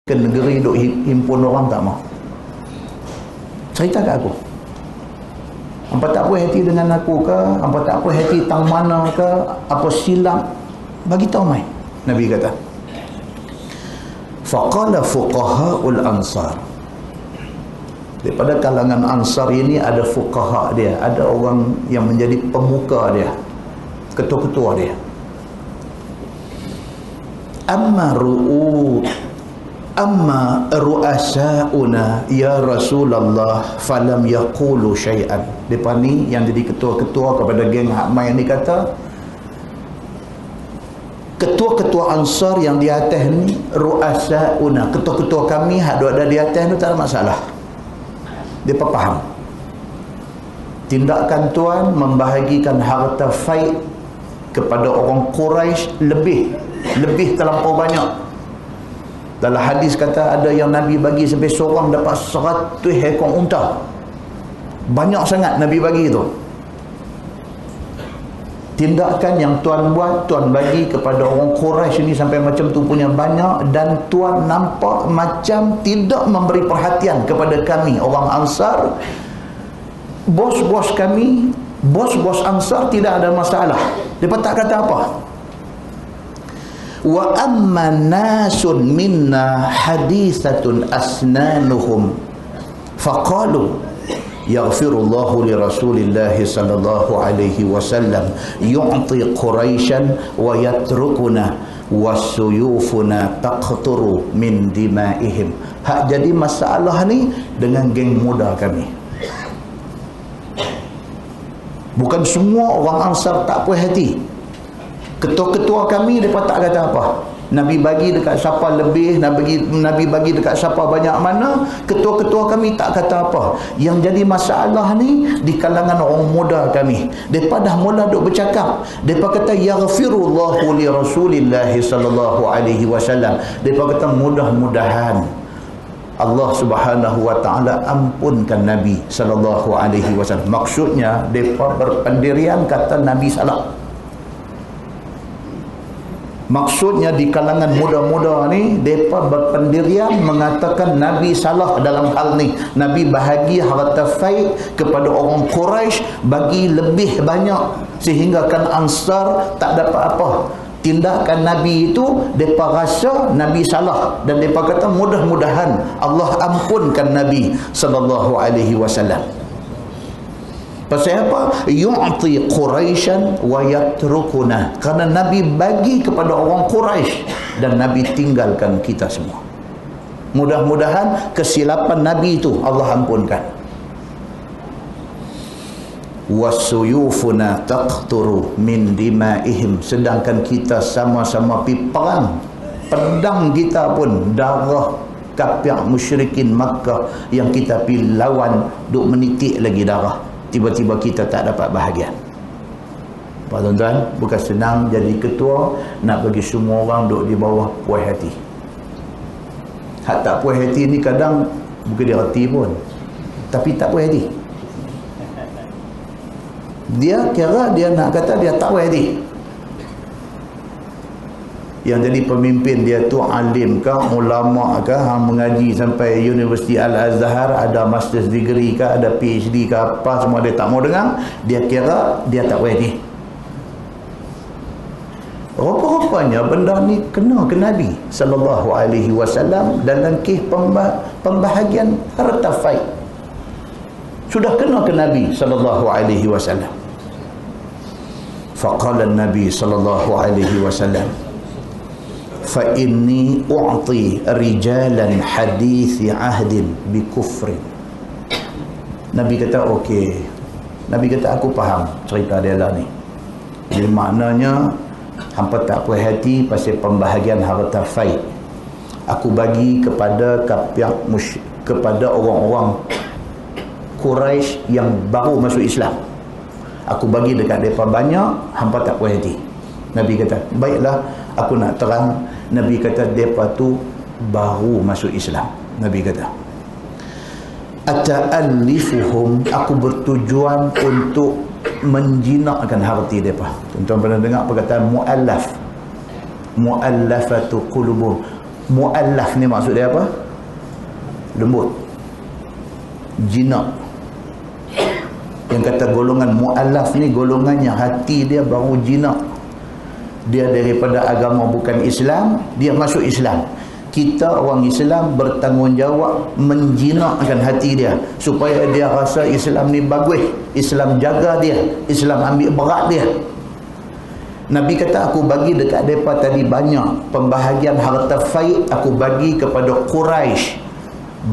ke negeri duk himpun orang tak mau. Cerita kat aku. Hampa tak puas hati dengan aku ke? Hampa tak puas hati tang mana ke? Apa silap? Bagi tahu mai. Nabi kata. Faqala fuqaha'ul ansar. Daripada kalangan ansar ini ada fuqaha dia, ada orang yang menjadi pemuka dia, ketua-ketua dia. Amma ru'asa'una ya Rasulullah falam yaqulu syai'an. Depa ni yang jadi ketua-ketua kepada geng hak main ni kata, ketua-ketua ansar yang di atas ni, ru'asa'una, ketua-ketua kami hak ada di atas tu tak ada masalah. Depa faham tindakan tuan membahagikan harta faid kepada orang Quraisy lebih terlampau banyak. Dalam hadis kata ada yang Nabi bagi sampai seorang dapat 100 ekor unta. Banyak sangat Nabi bagi itu. Tindakan yang tuan buat, tuan bagi kepada orang Quraisy ini sampai macam tu punya banyak, dan tuan nampak macam tidak memberi perhatian kepada kami orang Ansar. Bos-bos kami, bos-bos Ansar tidak ada masalah. Mereka tak kata apa. Wa amma nasun minna hadithatun asnanuhum faqalu yaghfirullahu li rasulillah sallallahu alaihi wasallam yu'ti quraisyan wa yatrukuna wasuyufuna taqturu min dimaihim. Hak jadi masalah ni dengan geng muda kami. Bukan semua orang Ansar tak puas hati. Ketua-ketua kami mereka tak kata apa. Nabi bagi dekat siapa lebih, Nabi bagi dekat siapa banyak mana, ketua-ketua kami tak kata apa. Yang jadi masalah ni di kalangan orang muda kami. Mereka dah mula duk bercakap. Mereka kata yaghfirullahu li rasulillah sallallahu alaihi wasallam. Mereka kata mudah-mudahan Allah Subhanahu wa taala ampunkan Nabi sallallahu alaihi wasallam. Maksudnya mereka berpendirian kata Nabi salah. Maksudnya di kalangan muda-muda ni mereka berpendirian mengatakan Nabi salah dalam hal ni. Nabi bahagi harta faid kepada orang Quraisy bagi lebih banyak sehingga kan Ansar tak dapat apa. Tindakan Nabi itu mereka rasa Nabi salah, dan mereka kata mudah-mudahan Allah ampunkan Nabi sallallahu alaihi wasallam. Pasal apa? Yu'ti Quraisyan wa yatrukuna. Kerana Nabi bagi kepada orang Quraisy dan Nabi tinggalkan kita semua. Mudah-mudahan kesilapan Nabi itu Allah ampunkan. Wasuyufuna taqturu min dimaihim. Sedangkan kita sama-sama pi perang, pedang kita pun darah kafir musyrikin Makkah yang kita pi lawan duk menitik lagi darah. Tiba-tiba kita tak dapat bahagian. Pak tuan-tuan, bukan senang jadi ketua nak bagi semua orang duduk di bawah puas hati. Hak tak puas hati ni kadang bukan dia reti pun, tapi tak puas hati. Dia kira dia nak kata dia tak puas hati. Yang jadi pemimpin dia tu alim ke, ulama ke, mengaji sampai Universiti Al-Azhar, ada master's degree ke, ada PhD ke apa, semua dia tak mau dengar. Dia kira dia tak puas hati. Rupa-rupanya benda ni kena ke Nabi sallallahu alaihi wasallam dalam kes pembahagian harta faid. Sudah kena ke Nabi sallallahu alaihi wasallam. Faqala Nabi sallallahu alaihi wasallam, fa inni u'ti rijalan hadithi ahdin bi kufrin. Nabi kata okey. Nabi kata aku faham cerita dia lah ni. Jadi maknanya hampa tak puas hati pasal pembahagian harta faid. Aku bagi kepada kepada orang-orang Quraisy yang baru masuk Islam. Aku bagi dekat mereka banyak, hampa tak puas hati. Nabi kata, baiklah, aku nak terang. Nabi kata, mereka tu baru masuk Islam. Nabi kata, ata'allifuhum, aku bertujuan untuk menjinakkan hati mereka. Tuan-tuan pernah dengar perkataan mu'allaf, mu'allafatu qulubuhum, Mu'allaf ni maksud dia apa? Lembut, jinak. Yang kata golongan mu'allaf ni golongannya hati dia baru jinak. Dia daripada agama bukan Islam, dia masuk Islam. Kita orang Islam bertanggungjawab menjinakkan hati dia supaya dia rasa Islam ni bagus, Islam jaga dia, Islam ambil berat dia. Nabi kata, aku bagi dekat mereka tadi banyak pembahagian harta faid, aku bagi kepada Quraisy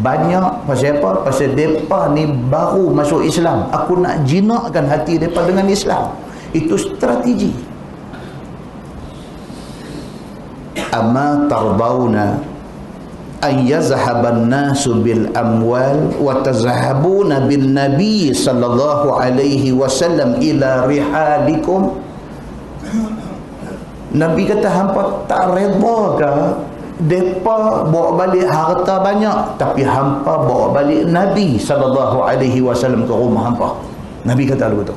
banyak. Pasal apa? Pasal mereka ni baru masuk Islam, aku nak jinakkan hati mereka dengan Islam. Itu strategi. Amma tardawna an yazhaban nasu bil amwal wa tazhabuna bin nabi sallallahu alaihi wasallam ila rihalikum. Nabi kata, hampa tak redha ke depa bawa balik harta banyak tapi hampa bawa balik Nabi sallallahu alaihi wasallam ke rumah hampa? Nabi kata begitu.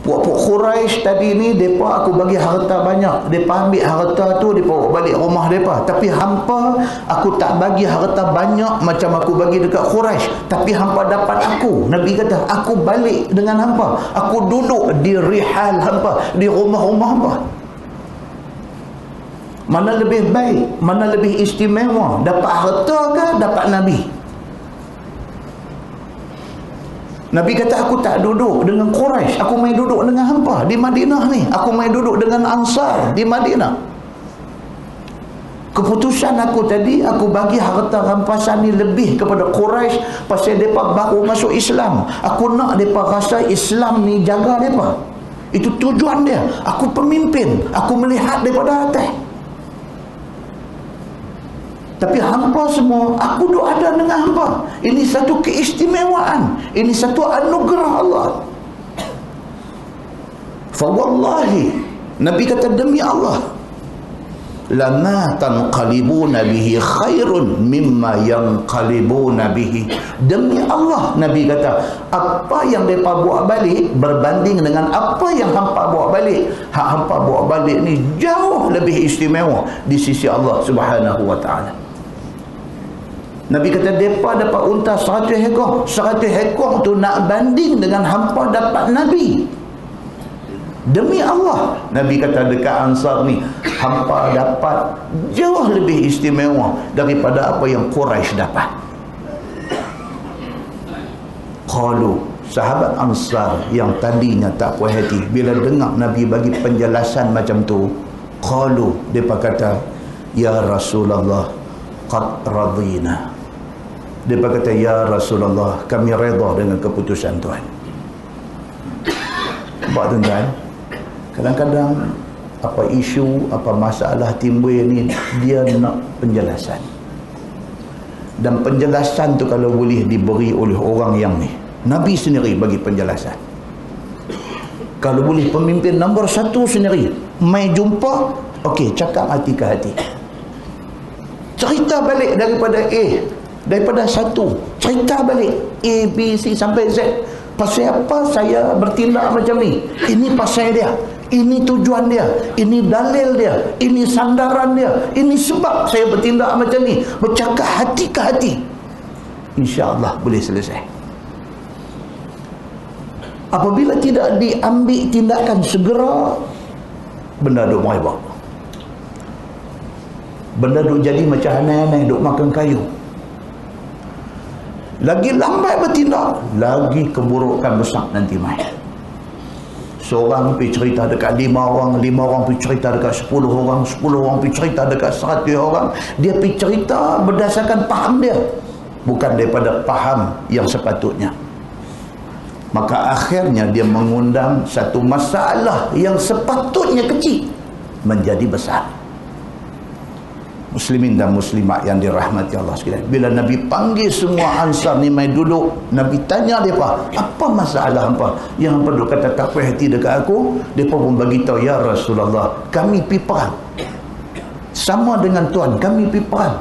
Puak-puak Quraisy tadi ni, depa aku bagi harta banyak, depa ambil harta tu depa bawa balik rumah depa, tapi hampa aku tak bagi harta banyak macam aku bagi dekat Quraisy, tapi hampa dapat aku. Nabi kata, aku balik dengan hampa, aku duduk di rihal hampa, di rumah-rumah hampa. Mana lebih baik, mana lebih istimewa, dapat harta ke dapat Nabi? Nabi kata, aku tak duduk dengan Quraisy, aku main duduk dengan hampa di Madinah ni, aku main duduk dengan Ansar di Madinah. Keputusan aku tadi, aku bagi harta rampasan ni lebih kepada Quraisy pasal mereka baru masuk Islam. Aku nak mereka rasa Islam ni jaga mereka. Itu tujuan dia. Aku pemimpin, aku melihat daripada atas. Tapi hampa semua, aku duk ada dengan hampa. Ini satu keistimewaan, ini satu anugerah Allah. Fa wallahi, Nabi kata, demi Allah, lama tanqalibuna bihi khairun mimma yanqalibuna bihi. Demi Allah, Nabi kata, apa yang mereka bawa balik berbanding dengan apa yang hampa bawa balik, hak hampa bawa balik ni jauh lebih istimewa di sisi Allah Subhanahu wa ta'ala. Nabi kata, mereka dapat unta 100 ekor. 100 ekor tu nak banding dengan hampa dapat Nabi. Demi Allah, Nabi kata dekat Ansar ni, hampa dapat jauh lebih istimewa daripada apa yang Quraisy dapat. Qalu, sahabat Ansar yang tadinya tak puas hati bila dengar Nabi bagi penjelasan macam tu, qalu, mereka kata, ya Rasulullah, qad radina. Mereka kata, ya Rasulullah, kami redha dengan keputusan Tuhan. Nampak tuan-tuan, kadang-kadang apa isu, apa masalah timbul ni, dia nak penjelasan. Dan penjelasan tu kalau boleh diberi oleh orang yang ni, Nabi sendiri bagi penjelasan. Kalau boleh pemimpin nombor 1 sendiri mai jumpa, okey, cakap hati ke hati, cerita balik daripada daripada 1, cerita balik A, B, C sampai Z. Pasal apa saya bertindak macam ni? Ini pasal dia, ini tujuan dia, ini dalil dia, ini sandaran dia, ini sebab saya bertindak macam ni. Bercakap hati ke hati, insya-Allah boleh selesai. Apabila tidak diambil tindakan segera, benda duk merebak, benda duk jadi macam aneh-aneh, duk makan kayu. Lagi lambat bertindak, lagi keburukan besar nanti mai. Seorang pergi cerita dekat 5 orang, 5 orang pergi cerita dekat 10 orang, 10 orang pergi cerita dekat 100 orang. Dia pergi cerita berdasarkan faham dia, bukan daripada faham yang sepatutnya. Maka akhirnya dia mengundang satu masalah yang sepatutnya kecil menjadi besar. Muslimin dan muslimat yang dirahmati Allah sekalian, bila Nabi panggil semua Ansar ni mai duduk, Nabi tanya mereka, apa masalah hampa yang hampa duk kata tak puas hati dekat aku? Mereka pun bagi tahu, ya Rasulullah, kami pergi perang sama dengan Tuan, kami pergi perang.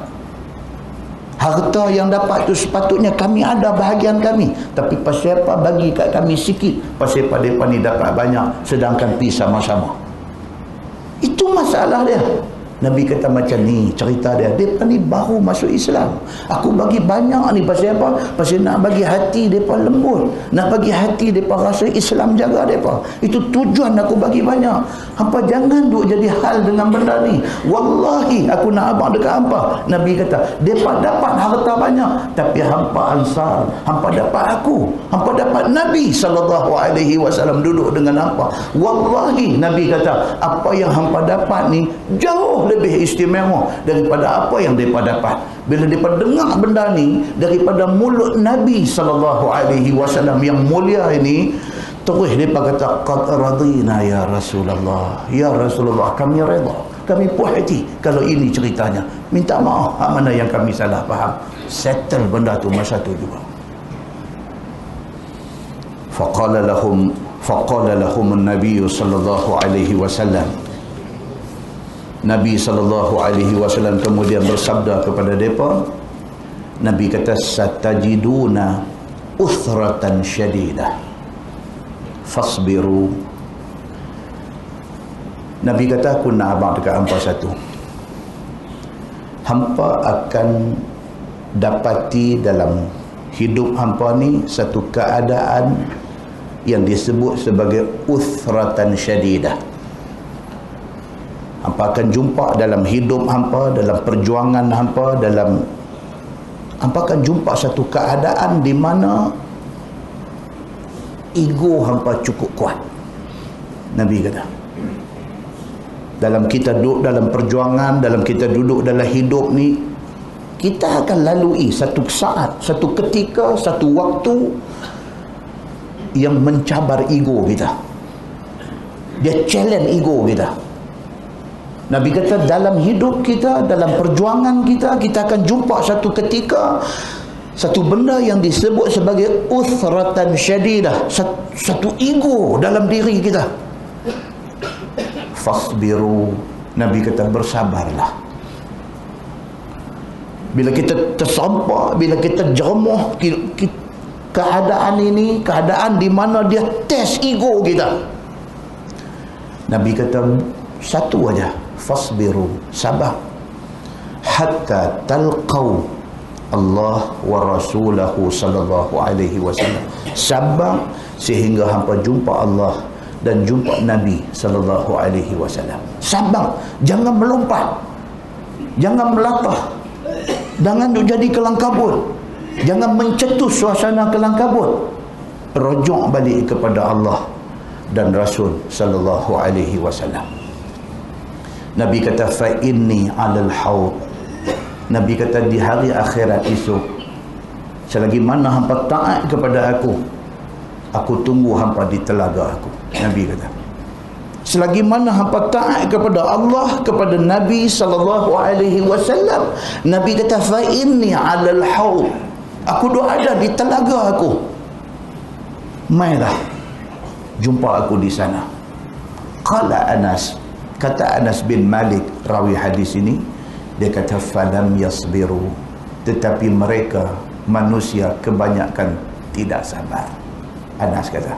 Harta yang dapat tu sepatutnya kami ada bahagian kami, tapi pasal apa bagi kat kami sikit? Pasal apa mereka ni dapat banyak sedangkan pergi sama-sama. Itu masalah dia. Nabi kata macam ni cerita dia. Mereka ni baru masuk Islam. Aku bagi banyak ni pasal apa? Pasal nak bagi hati mereka lembut. Nak bagi hati mereka rasa Islam jaga mereka. Itu tujuan aku bagi banyak. Hampa jangan duk jadi hal dengan benda ni. Wallahi aku nak abang dekat hampa. Nabi kata, mereka dapat harta banyak. Tapi hampa ansar. Hampa dapat aku. Hampa dapat Nabi SAW duduk dengan hampa. Wallahi Nabi kata, apa yang hampa dapat ni jauh lebih istimewa daripada apa yang mereka dapat. Bila mereka dengar benda ni daripada mulut Nabi SAW yang mulia ini, terus mereka kata, qad radina ya Rasulullah. Ya Rasulullah, kami redha, kami puas hati kalau ini ceritanya. Minta maaf mana yang kami salah faham. Settle benda tu masa tu juga. Faqala lahum an-nabiy sallallahu alaihi wasallam. Nabi SAW kemudian bersabda kepada mereka. Nabi kata, satajiduna uthratan syadidah fasbiru. Nabi kata, aku nak abang dekat hampa satu. Hampa akan dapati dalam hidup hampa ni satu keadaan yang disebut sebagai uthratan syadidah. Hampa akan jumpa dalam hidup hampa, dalam perjuangan hampa, hampa akan jumpa satu keadaan di mana ego hampa cukup kuat. Nabi kata, dalam kita duduk dalam perjuangan, dalam kita duduk dalam hidup ni, kita akan lalui satu saat, satu ketika, satu waktu yang mencabar ego kita. Dia challenge ego kita. Nabi kata, dalam hidup kita, dalam perjuangan kita, kita akan jumpa satu ketika, satu benda yang disebut sebagai uthratan syadidah, satu ego dalam diri kita. Fasbiru. Nabi kata, bersabarlah. Bila kita tersampar, bila kita jeremuh keadaan ini, keadaan di mana dia test ego kita, Nabi kata satu aja, fasbiru, sabar, hatta talqau Allah wa rasulahu sallallahu alaihi wasallam. Sabar sehingga hampa jumpa Allah dan jumpa Nabi sallallahu alaihi wasallam. Sabar, jangan melompat, jangan melatah, jangan jadi kelang kabut, jangan mencetus suasana kelang kabut. Rujuk balik kepada Allah dan Rasul sallallahu alaihi wasallam. Nabi kata, fa inni 'alal haud. Nabi kata, di hari akhirat esok, selagi mana hampa taat kepada aku tunggu hampa di telaga aku. Nabi kata, selagi mana hampa taat kepada Allah, kepada Nabi sallallahu alaihi wasallam, Nabi kata, fa inni 'alal haud. Aku ada di telaga aku. Mailah jumpa aku di sana. Qala Anas, kata Anas bin Malik, rawi hadis ini, dia kata, falam yasbiru. Tetapi mereka, manusia kebanyakan tidak sabar. Anas kata,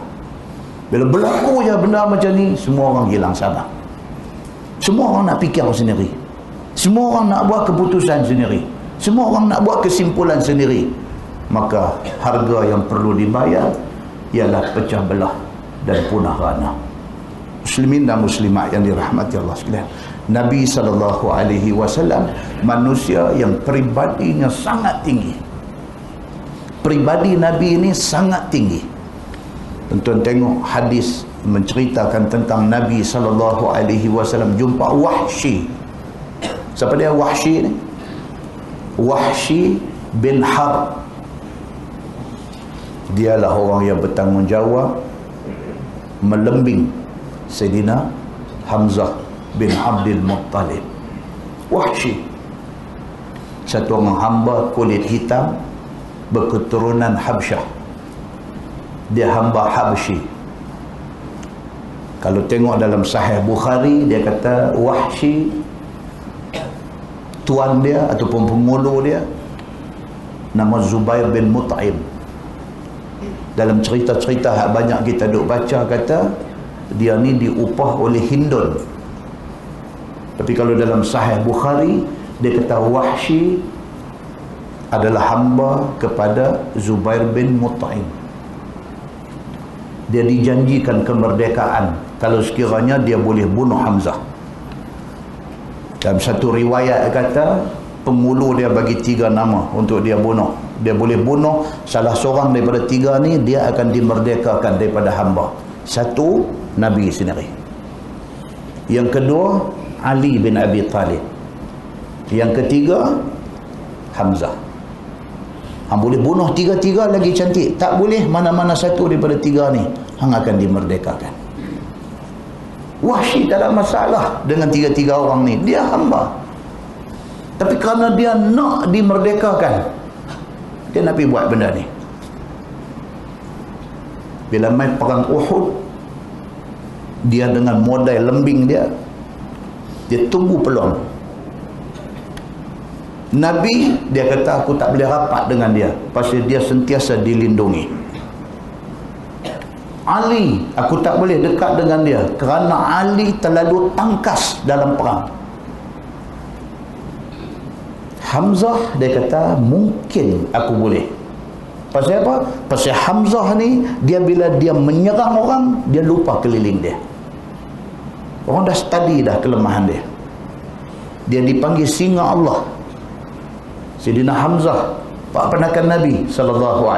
bila berlaku je benda macam ni, semua orang hilang sabar. Semua orang nak fikir sendiri. Semua orang nak buat keputusan sendiri. Semua orang nak buat kesimpulan sendiri. Maka harga yang perlu dibayar ialah pecah belah dan punah rana. Muslimin dan muslimat yang dirahmati Allah sekalian, Nabi SAW manusia yang peribadinya sangat tinggi. Pribadi Nabi ini sangat tinggi. Tuan-tuan tengok hadis menceritakan tentang Nabi SAW jumpa Wahsy. Siapa dia Wahsy ni? Wahsy bin Harb. Dialah orang yang bertanggungjawab melembing Sayyidina Hamzah bin Abdul Muttalib. Wahsy, satu orang hamba kulit hitam berketurunan Habsyah. Dia hamba Habsyi. Kalau tengok dalam Sahih Bukhari, dia kata Wahsy, tuan dia ataupun pemulu dia nama Zubair bin Mut'im. Dalam cerita-cerita yang banyak kita duk baca, kata dia ni diupah oleh Hindun. Tapi kalau dalam Sahih Bukhari, dia kata Wahsy adalah hamba kepada Zubair bin Mut'im. Dia dijanjikan kemerdekaan kalau sekiranya dia boleh bunuh Hamzah. Dalam satu riwayat kata, penghulu dia bagi 3 nama untuk dia bunuh. Dia boleh bunuh salah seorang daripada 3 ni, dia akan dimerdekakan daripada hamba. Satu, Nabi sendiri. Yang kedua, Ali bin Abi Talib. Yang ketiga, Hamzah. Hang boleh bunuh 3-3 lagi cantik. Tak boleh, mana-mana satu daripada 3 ni hang akan dimerdekakan. Wahsy tak ada masalah dengan 3-3 orang ni. Dia hamba. Tapi kerana dia nak dimerdekakan, dia nak pergi buat benda ni. Bila main perang Uhud, dia dengan modal lembing dia tunggu peluang. Nabi, dia kata aku tak boleh rapat dengan dia pasal dia sentiasa dilindungi. Ali, aku tak boleh dekat dengan dia kerana Ali terlalu tangkas dalam perang. Hamzah, dia kata mungkin aku boleh. Pasal apa? Pasal Hamzah ni, dia bila dia menyerang orang, dia lupa keliling dia. Orang dah study dah kelemahan dia. Dia dipanggil singa Allah. Sayyidina Hamzah, pak penakan Nabi SAW.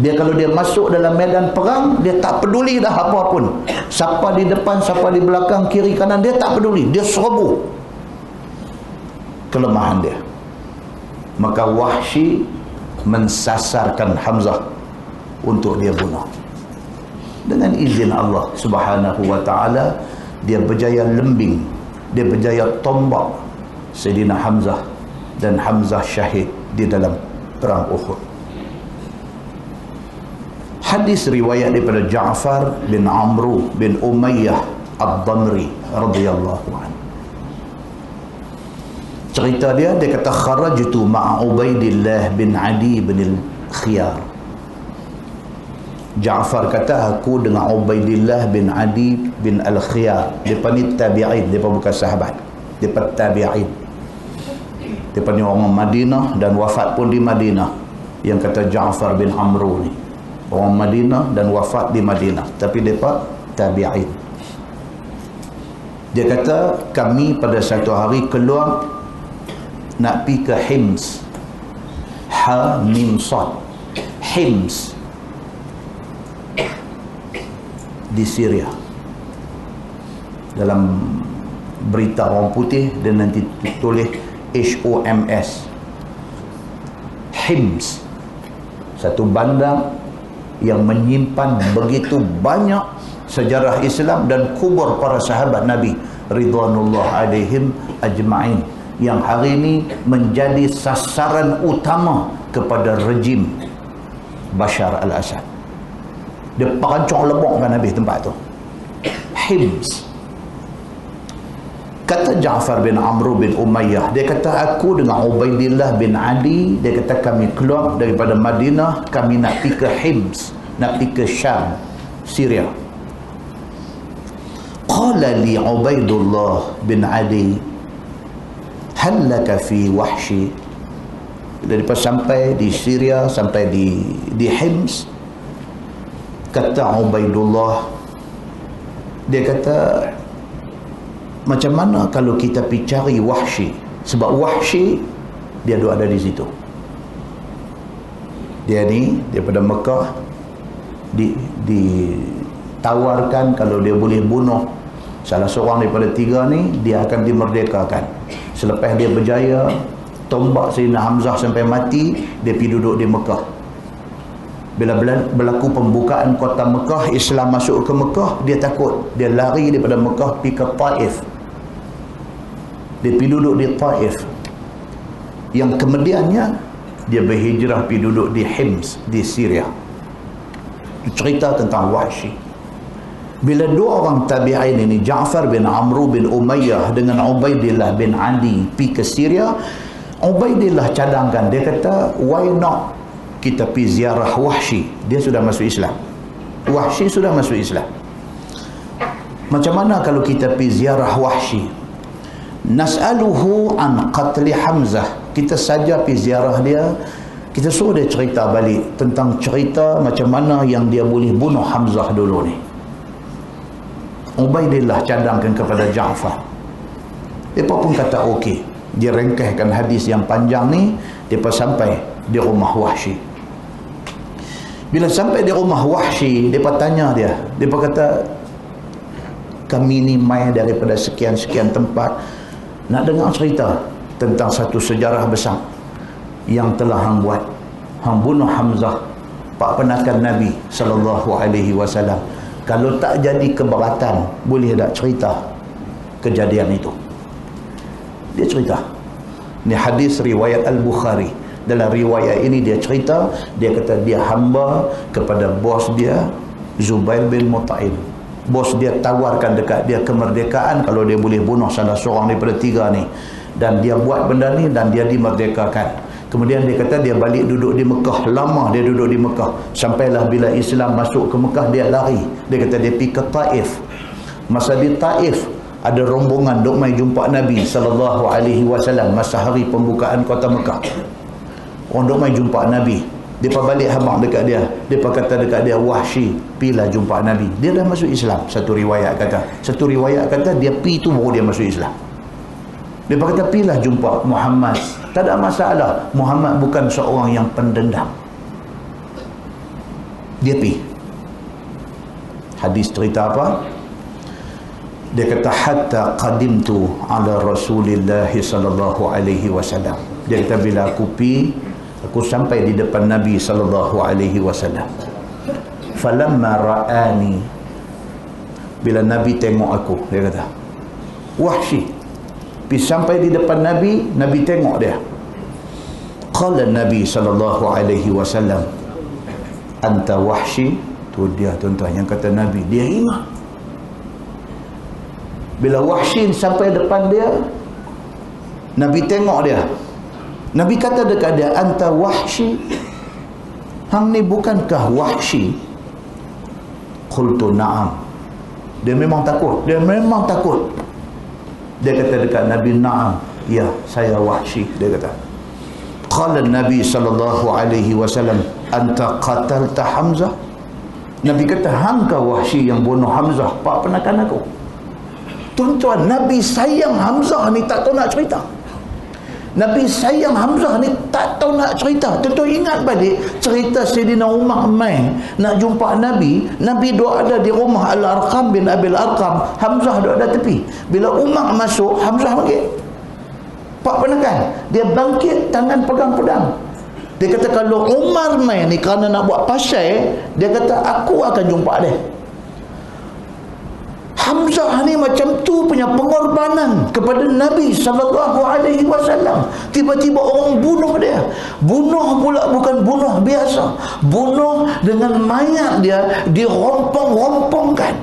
Dia kalau dia masuk dalam medan perang, dia tak peduli dah apa pun. Siapa di depan, siapa di belakang, kiri kanan, dia tak peduli. Dia serbu. Kelemahan dia. Maka Wahsy mensasarkan Hamzah untuk dia bunuh. Dengan izin Allah Subhanahu wa ta'ala, dia berjaya lembing, dia berjaya tombak Sayyidina Hamzah, dan Hamzah syahid di dalam perang Uhud. Hadis riwayat daripada Ja'far bin Amru bin Umayyah Ad-Damri radhiyallahu anhu. Cerita dia kata kharajtu ma'a Ubaidillah bin Adi bin al-Khiyar. Ja'far kata aku dengan Ubaidillah bin Adi bin al-Khiyar. Depa ni tabi'in, depa bukan sahabat. Depa tabi'in. Depa ni orang Madinah dan wafat pun di Madinah. Yang kata Ja'far bin Amru ni orang Madinah dan wafat di Madinah, tapi depa tabi'in. Dia kata kami pada satu hari keluar nak pergi ke Hims. Ha mim sad. Hims di Syria. Dalam berita orang putih dia nanti tulis HOMS. Hims, satu bandar yang menyimpan begitu banyak sejarah Islam dan kubur para sahabat Nabi ridwanullah alaihim ajma'in, yang hari ini menjadi sasaran utama kepada rejim Bashar al-Assad. Dia perancang lebokkan habis tempat tu. Hims. Kata Ja'far bin Amru bin Umayyah, dia kata aku dengan Ubaidillah bin Ali, dia kata kami keluar daripada Madinah, kami nak pergi ke Hims, nak pergi ke Syam, Syria. Qala li Ubaidullah bin Ali hal laka fi Wahsy. Daripada sampai di Syria, sampai di Hims, kata Ubaidullah, dia kata macam mana kalau kita pergi cari Wahsy, sebab Wahsy dia ada di situ. Dia ni daripada Mekah ditawarkan kalau dia boleh bunuh salah seorang daripada 3 ni, dia akan dimerdekakan. Selepas dia berjaya tombak Sayyidina Hamzah sampai mati, dia pergi duduk di Mekah. Bila berlaku pembukaan kota Mekah, Islam masuk ke Mekah, dia takut, dia lari daripada Mekah pergi ke Taif. Dia pergi duduk di Taif, yang kemudiannya dia berhijrah pergi duduk di Hims di Syria. Cerita tentang Wahsy. Bila 2 orang tabi'in ini, Ja'far bin Amru bin Umayyah dengan Ubaidillah bin Ali pergi ke Syria, Ubaidillah cadangkan, dia kata why not kita pergi ziarah Wahsy. Dia sudah masuk Islam. Wahsy sudah masuk Islam. Macam mana kalau kita pergi ziarah Wahsy? nas'aluhu an qatli Hamzah. Kita saja pergi ziarah dia, kita suruh dia cerita balik tentang cerita macam mana yang dia boleh bunuh Hamzah dulu ni. Ubaidillah cadangkan kepada Ja'far. Mereka pun kata okey. Dia ringkaskan hadis yang panjang ni. Mereka sampai di rumah Wahsy. Bila sampai di rumah Wahsy, mereka tanya dia. Mereka kata, kami ni mai daripada sekian-sekian tempat, nak dengar cerita tentang satu sejarah besar yang telah hang buat. Hang bunuh Hamzah, pak penakan Nabi SAW. Kalau tak jadi keberatan, boleh tak cerita kejadian itu? Dia cerita. Ini hadis riwayat Al-Bukhari. Dalam riwayat ini dia cerita, dia kata dia hamba kepada bos dia, Zubair bin Mut'im. Bos dia tawarkan dekat dia kemerdekaan kalau dia boleh bunuh salah seorang daripada tiga ni. Dan dia buat benda ni dan dia dimerdekakan. Kemudian dia kata dia balik duduk di Mekah. Lama dia duduk di Mekah. Sampailah bila Islam masuk ke Mekah, dia lari. Dia kata dia pergi ke Taif. Masa di Taif, ada rombongan duk mai jumpa Nabi SAW masa hari pembukaan kota Mekah. Orang duk mai jumpa Nabi. Dia balik habang dekat dia. Dia kata dekat dia, Wahsy, pilah jumpa Nabi. Dia dah masuk Islam. Satu riwayat kata dia pi tu baru dia masuk Islam. Dia kata pilah jumpa Muhammad. Tak ada masalah. Muhammad bukan seorang yang pendendam. Dia pi. Hadis cerita apa? Dia kata hatta qadimtu ala Rasulillah sallallahu alaihi wasallam. Dia kata bila aku pi, aku sampai di depan Nabi sallallahu alaihi wasallam. Falamma ra'ani, bila Nabi tengok aku, dia kata, Wahsy, pi sampai di depan Nabi, Nabi tengok dia. Qala Nabi sallallahu alaihi wasallam, anta Wahsy. Tu dia tuan-tuan yang kata Nabi, dia ingat. Bila Wahsy sampai depan dia, Nabi tengok dia. Nabi kata dekat dia, anta Wahsy, hang ni bukankah Wahsy? Qultu na'am. Dia memang takut. Dia kata dekat Nabi, na'am, ya, saya Wahsy. Dia kata. Qala Nabi sallallahu alaihi wasallam, anta qatalta Hamzah? Nabi kata, hangkah Wahsy yang bunuh Hamzah, pak penakan aku? Tuan-tuan, Nabi sayang Hamzah ni tak tahu nak cerita. Nabi sayang Hamzah ni tak tahu nak cerita. Tuan-tuan ingat balik cerita Sayyidina Umar main nak jumpa Nabi. Nabi duk ada di rumah Al-Arqam bin Abil Arqam. Hamzah duk ada tepi. Bila Umar masuk, Hamzah panggil, pak penakan. Dia bangkit, tangan pegang pedang. Dia kata kalau Umar main ni kerana nak buat pasal, dia kata aku akan jumpa dia. Hamzah ni macam tu punya pengorbanan kepada Nabi SAW. Tiba-tiba orang bunuh dia. Bunuh pula bukan bunuh biasa. Bunuh dengan mayat dia dirompong-rompongkan.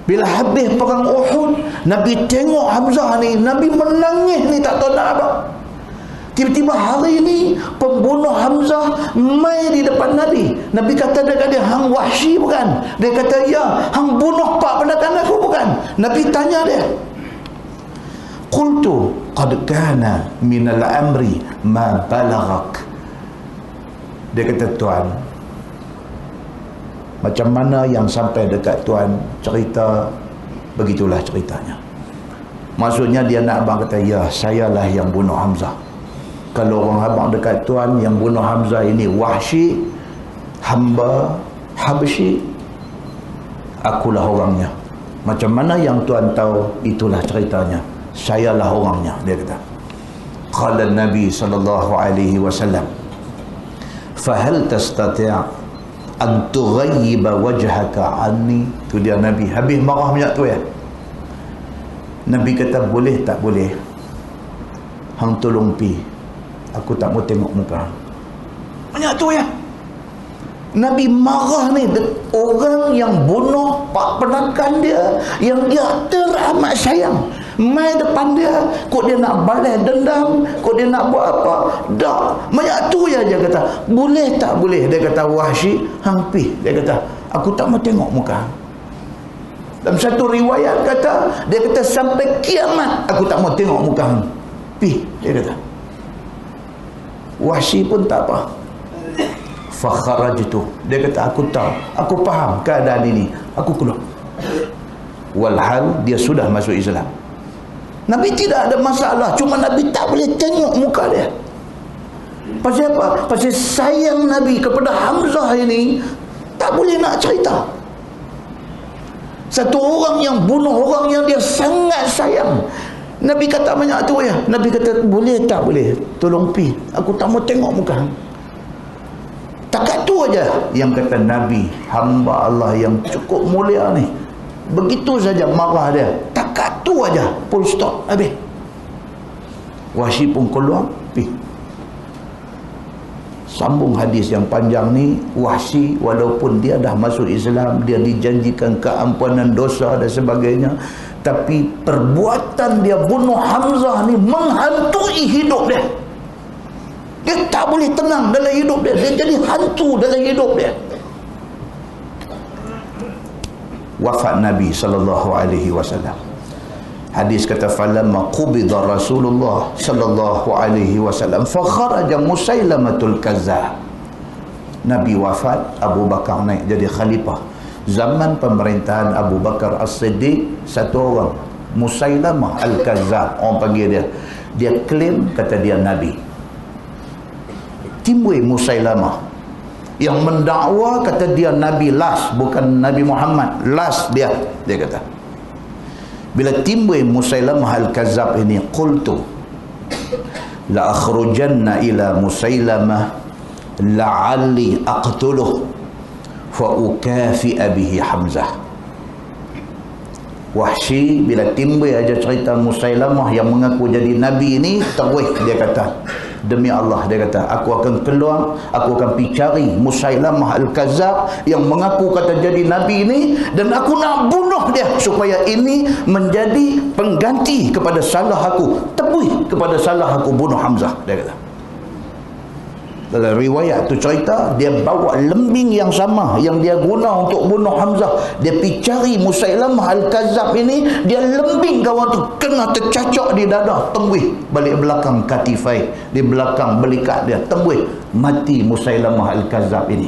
Bila habis perang Uhud, Nabi tengok Hamzah ni, Nabi menangis ni tak tahu nak apa. Tiba-tiba hari ni pembunuh Hamzah mai di depan Nabi. Nabi kata dekat dia, hang Wahsy bukan? Dia kata ya. Hang bunuh pak penakan aku bukan? Nabi tanya dia. Qultu qad kana minal amri ma balagak. Dia kata, tuan, macam mana yang sampai dekat tuan cerita, begitulah ceritanya. Maksudnya dia nak abang kata, ya, sayalah yang bunuh Hamzah. Kalau orang abang dekat tuan yang bunuh Hamzah ini Wahsy, hamba Habsyi, akulah orangnya. Macam mana yang tuan tahu, itulah ceritanya. Sayalah orangnya, dia kata. Qala Nabi sallallahu alaihi wasallam, fahal tastati' an tughayyiba wajhaka anni. Tu dia Nabi habis marah banyak tu ya. Nabi kata, boleh tak boleh hang tolong pi, aku tak mau tengok muka. Banyak tu ya. Nabi marah ni, orang yang bunuh pak penakan dia, yang dia teramat sayang, mai depan dia, kok dia nak balas dendam, kok dia nak buat apa? Tak. Banyak tu ya. Dia kata, boleh tak boleh? Dia kata, Wahsy, hang pi. Dia kata, aku tak mau tengok muka. Dalam satu riwayat kata, dia kata sampai kiamat aku tak mau tengok muka hang. Pi, dia kata. Wahsy pun tak apa. Fakharajtu. Dia kata aku tahu, aku faham keadaan ini. Aku keluar. Walhal dia sudah masuk Islam. Nabi tidak ada masalah, cuma Nabi tak boleh tengok muka dia. Pasal apa? Pasal sayang Nabi kepada Hamzah ini tak boleh nak cerita. Satu orang yang bunuh orang yang dia sangat sayang. Nabi kata banyak tu ya. Nabi kata boleh tak boleh? Tolong pi. Aku tak mau tengok muka. Takat tu aja yang kata Nabi, hamba Allah yang cukup mulia ni. Begitu saja marah dia. Takat tu aja. Full stop. Habis. Wahsy pun keluar, pi. Sambung hadis yang panjang ni, Wahsy walaupun dia dah masuk Islam, dia dijanjikan keampunan dosa dan sebagainya, tapi perbuatan dia bunuh Hamzah ni menghantui hidup dia. Dia tak boleh tenang dalam hidup dia. Dia jadi hantu dalam hidup dia. Wafat Nabi SAW. Hadis kata falamma qubida Rasulullah sallallahu alaihi wasallam fa kharaja Musailamatul Kazzab. Nabi wafat, Abu Bakar naik jadi khalifah. Zaman pemerintahan Abu Bakar As-Siddiq, satu orang Musailamah Al-Kazzab, orang panggil dia. Dia klaim kata dia Nabi. Timbul Musailamah yang mendakwa kata dia Nabi last, bukan Nabi Muhammad, last dia kata. Bila timbul Musailamah Al-Kazzab ini, qultu la akhrujanna ila Musailamah la'alli aqtuluh fa ukafi'a bihi Hamzah. Wahsy bila timbul aja cerita Musailamah yang mengaku jadi Nabi ini, terus dia kata, demi Allah, dia kata, aku akan keluar, aku akan pergi cari Musailamah Al-Kazzab yang mengaku kata jadi Nabi ini, dan aku nak bunuh dia supaya ini menjadi pengganti kepada salah aku, tebus kepada salah aku bunuh Hamzah, dia kata. Dalam riwayat tu cerita, dia bawa lembing yang sama yang dia guna untuk bunuh Hamzah. Dia pergi cari Musailamah Al-Kazzab ini, dia lembing kawan tu kena tercacak di dada, tembus balik belakang katifai, di belakang belikat dia, tembus, mati Musailamah Al-Kazzab ini.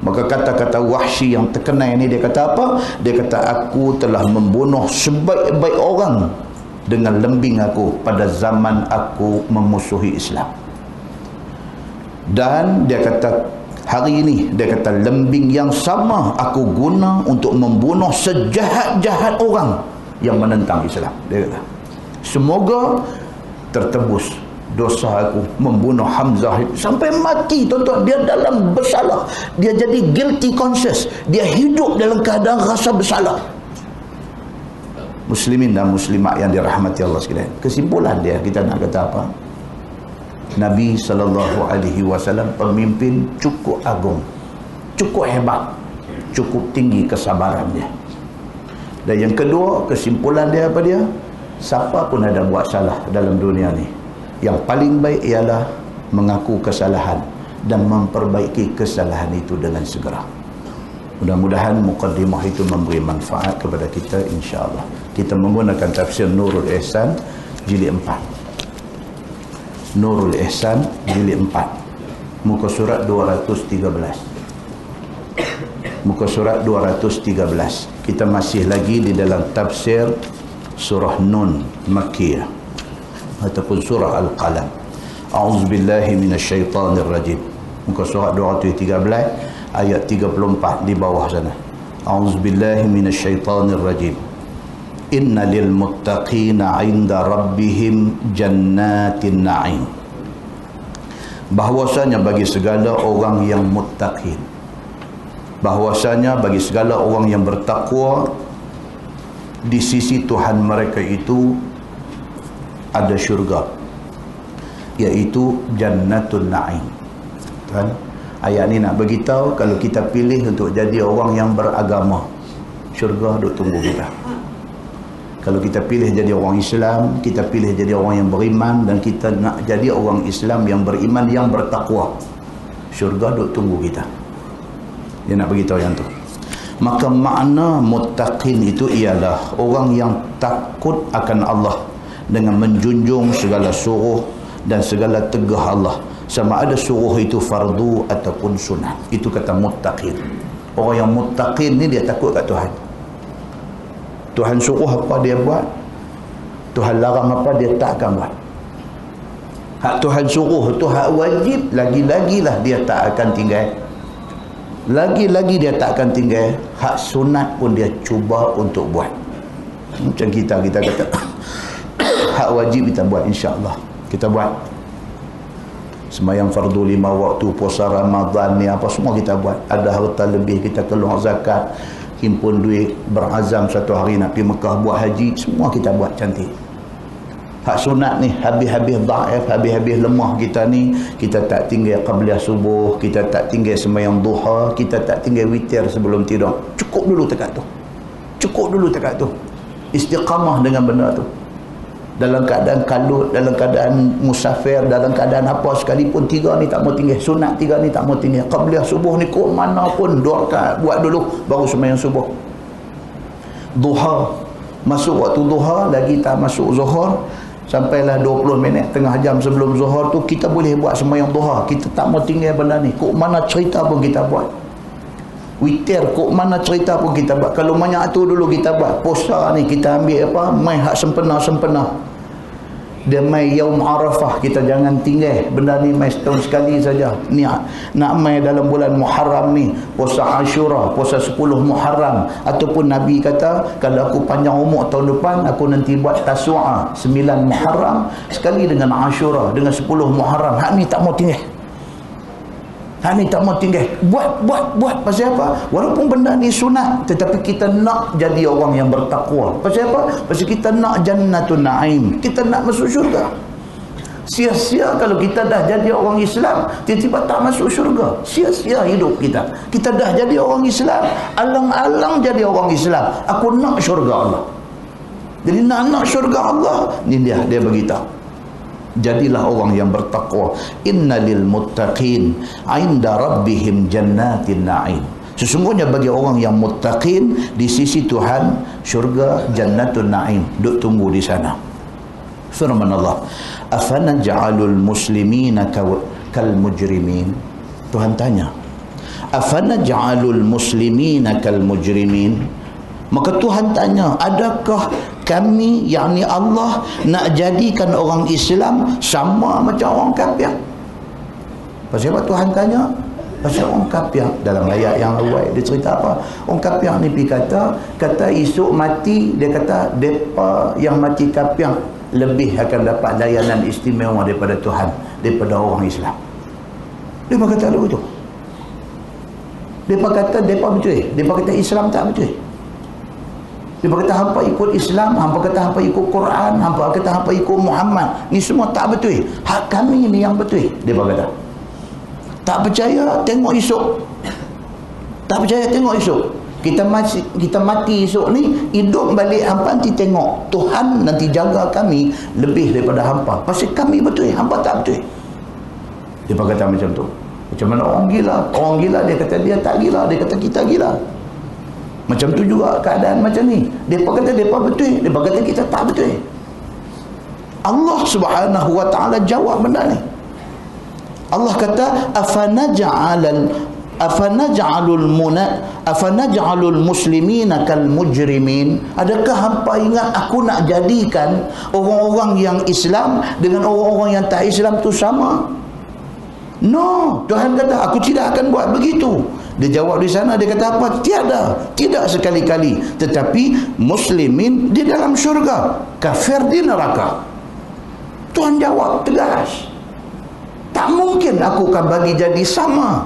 Maka kata-kata Wahsy yang terkenal ini, dia kata apa? Dia kata aku telah membunuh sebaik-baik orang dengan lembing aku pada zaman aku memusuhi Islam. Dan dia kata hari ini, dia kata lembing yang sama aku guna untuk membunuh sejahat-jahat orang yang menentang Islam. Dia kata semoga tertebus dosa aku membunuh Hamzah sampai mati. Tuan-tuan, dia dalam bersalah, dia jadi guilty conscious, dia hidup dalam keadaan rasa bersalah. Muslimin dan muslimat yang dirahmati Allah sekalian, kesimpulan dia, kita nak kata apa? Nabi SAW pemimpin cukup agung, cukup hebat, cukup tinggi kesabarannya. Dan yang kedua, kesimpulan dia apa dia? Siapa pun ada buat salah dalam dunia ni, yang paling baik ialah mengaku kesalahan dan memperbaiki kesalahan itu dengan segera. Mudah-mudahan muqaddimah itu memberi manfaat kepada kita, insya-Allah. Kita menggunakan tafsir Nurul Ihsan jilid 4. Nurul Ihsan jilid 4, muka surat 213. Muka surat 213. Kita masih lagi di dalam tafsir surah Nun Makkiyah ataupun surah Al-Qalam. A'udzubillahi minasyaitanirrajim. Muka surat 213 ayat 34 di bawah sana. A'udzubillahi minasyaitanirrajim. Inna lil muttaqina 'inda rabbihim jannatin na'im. Bahwasanya bagi segala orang yang muttaqin, bahwasanya bagi segala orang yang bertakwa, di sisi Tuhan mereka itu ada syurga, iaitu jannatun na'im. Kan? Ayat ni nak beritahu kalau kita pilih untuk jadi orang yang beragama, syurga duk tunggu kita. Kalau kita pilih jadi orang Islam, kita pilih jadi orang yang beriman, dan kita nak jadi orang Islam yang beriman, yang bertakwa, syurga duk tunggu kita. Dia nak beritahu yang tu. Maka makna muttaqin itu ialah orang yang takut akan Allah dengan menjunjung segala suruh dan segala tegah Allah, sama ada suruh itu fardu ataupun sunnah. Itu kata muttaqin. Orang yang muttaqin ni dia takut kat Tuhan. Tuhan suruh apa dia buat, Tuhan larang apa dia tak akan buat. Hak Tuhan suruh tu hak wajib, lagi-lagilah dia tak akan tinggal. Lagi-lagi dia tak akan tinggal. Hak sunat pun dia cuba untuk buat. Macam kita kata hak wajib kita buat, insya-Allah kita buat. Sembahyang fardu 5 waktu, puasa Ramadan ni apa semua kita buat. Ada harta lebih kita keluar zakat, himpun duit, berazam satu hari nak pergi Mekah buat haji, semua kita buat cantik. Hak sunat ni habis-habis dhaif, habis-habis lemah kita ni, kita tak tinggal qabliyah subuh, kita tak tinggal sembahyang duha, kita tak tinggal witir sebelum tidur. Cukup dulu dekat tu. Cukup dulu dekat tu. Istiqamah dengan benda tu. Dalam keadaan kalut, dalam keadaan musafir, dalam keadaan apa sekalipun, 3 ni tak mau tinggal. Sunat 3 ni tak mau tinggal. Qabliyah subuh ni kok mana pun 2 rakaat buat dulu baru sembahyang subuh. Duha, masuk waktu duha lagi tak masuk zuhur, sampailah 20 minit, tengah jam sebelum zuhur tu kita boleh buat sembahyang duha. Kita tak mau tinggal benda ni. Kok mana cerita pun kita buat. Witir kok mana cerita pun kita buat. Kalau banyak tu dulu kita buat. Puasa ni kita ambil apa, mai hak sempena-sempena. Dia mai Yaum Arafah, kita jangan tinggal benda ni, mai setahun sekali saja. Ni nak mai dalam bulan Muharram ni, puasa Ashura, puasa 10 Muharram, ataupun Nabi kata kalau aku panjang umur tahun depan aku nanti buat Tasu'a 9 Muharram sekali dengan Ashura, dengan 10 Muharram. Hak ni tak mau tinggal. Hak ni tak mau tinggal. Buat. Pasal apa? Walaupun benda ni sunat, tetapi kita nak jadi orang yang bertakwa. Pasal apa? Pasal kita nak jannatun na'im. Kita nak masuk syurga. Sia-sia kalau kita dah jadi orang Islam, tiba-tiba tak masuk syurga. Sia-sia hidup kita. Kita dah jadi orang Islam, alang-alang jadi orang Islam. Aku nak syurga Allah. Jadi nak syurga Allah, ni dia beritahu. Jadilah orang yang bertakwa. Innalil muttaqin 'inda rabbihim jannatin na'im. Sesungguhnya bagi orang yang muttaqin di sisi Tuhan syurga jannatun na'im, duk tunggu di sana. Firman Allah, afanaj'alul muslimina kal mujrimin. Tuhan tanya, afanaj'alul muslimina kal mujrimin. Maka Tuhan tanya, adakah kami, yakni Allah, nak jadikan orang Islam sama macam orang kafir? Pasal apa Tuhan tanya? Pasal orang kafir. Dalam ayat yang awal dia cerita apa? Orang kafir ni pergi kata esok mati, dia kata depa yang mati kafir lebih akan dapat layanan istimewa daripada Tuhan, daripada orang Islam. Depa kata begitu. Depa kata depa betul. Depa kata Islam tak betul. Dia kata hampa ikut Islam, hampa kata hampa ikut Quran, hampa kata hampa ikut Muhammad. Ni semua tak betul. Hak kami ni yang betul. Dia kata. Tak percaya, tengok esok. Tak percaya, tengok esok. Kita mati esok ni, hidup balik hampa nanti tengok. Tuhan nanti jaga kami lebih daripada hampa. Pasal kami betul, hampa tak betul. Dia kata macam tu. Macam mana orang gila? Orang gila dia kata dia tak gila, dia kata kita gila. Macam tu juga keadaan macam ni. Mereka kata mereka betul, mereka kata kita tak betul. Allah Subhanahu wa ta'ala jawab benda ni. Allah kata afanaj'alul muslimina kal mujrimin. Adakah hampa ingat aku nak jadikan orang-orang yang Islam dengan orang-orang yang tak Islam tu sama? No, Tuhan kata aku tidak akan buat begitu. Dia jawab di sana, dia kata apa? Tidak sekali-kali. Tetapi muslimin di dalam syurga, kafir di neraka. Tuhan jawab tegas. Tak mungkin aku akan bagi jadi sama.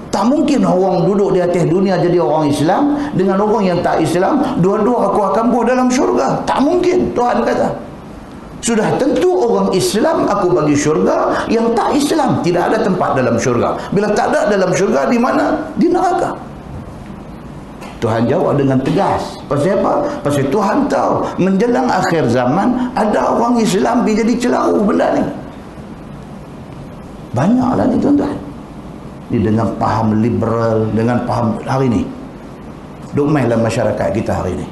Tak mungkin orang duduk di atas dunia jadi orang Islam dengan orang yang tak Islam, dua-dua aku akan bawa dalam syurga. Tak mungkin, Tuhan kata. Sudah tentu orang Islam aku bagi syurga, yang tak Islam tidak ada tempat dalam syurga. Bila tak ada dalam syurga, di mana? Di neraka. Tuhan jawab dengan tegas. Pasal apa? Pasal Tuhan tahu menjelang akhir zaman ada orang Islam pergi jadi celau benda ni. Banyaklah ni tuan-tuan. Ni dengan faham liberal, dengan faham hari ni. duk main dalam masyarakat kita hari ni.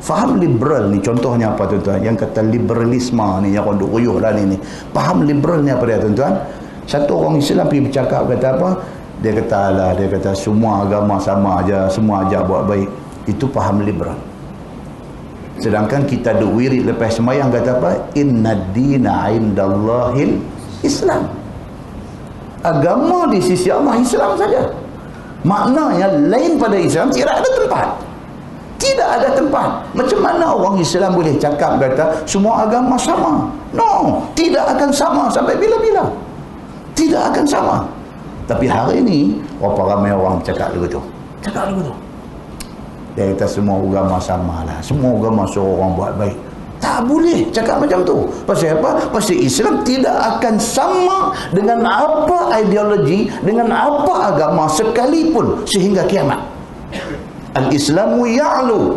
Faham liberal ni contohnya apa tuan-tuan? Yang kata liberalisme ni, yang orang duk ruyuh lah ni. Faham liberal ni apa dia tuan-tuan? Satu orang Islam pergi bercakap kata apa? Dia kata alah, dia kata semua agama sama aja, semua aja buat baik. Itu faham liberal. Sedangkan kita duk wirid lepas sembahyang kata apa? Inna dina indallahil Islam. Agama di sisi Allah Islam saja. Maknanya lain pada Islam tidak ada tempat. Tidak ada tempat. Macam mana orang Islam boleh cakap kata semua agama sama? No, tidak akan sama sampai bila-bila. Tidak akan sama. Tapi hari ini berapa ramai orang cakap begitu. Cakap begitu. Dia kata semua agama sama lah. Semua agama suruh orang buat baik. Tak boleh cakap macam tu. Pasal apa? Pasal Islam tidak akan sama dengan apa ideologi, dengan apa agama sekalipun sehingga kiamat. Al-Islamu ya'lu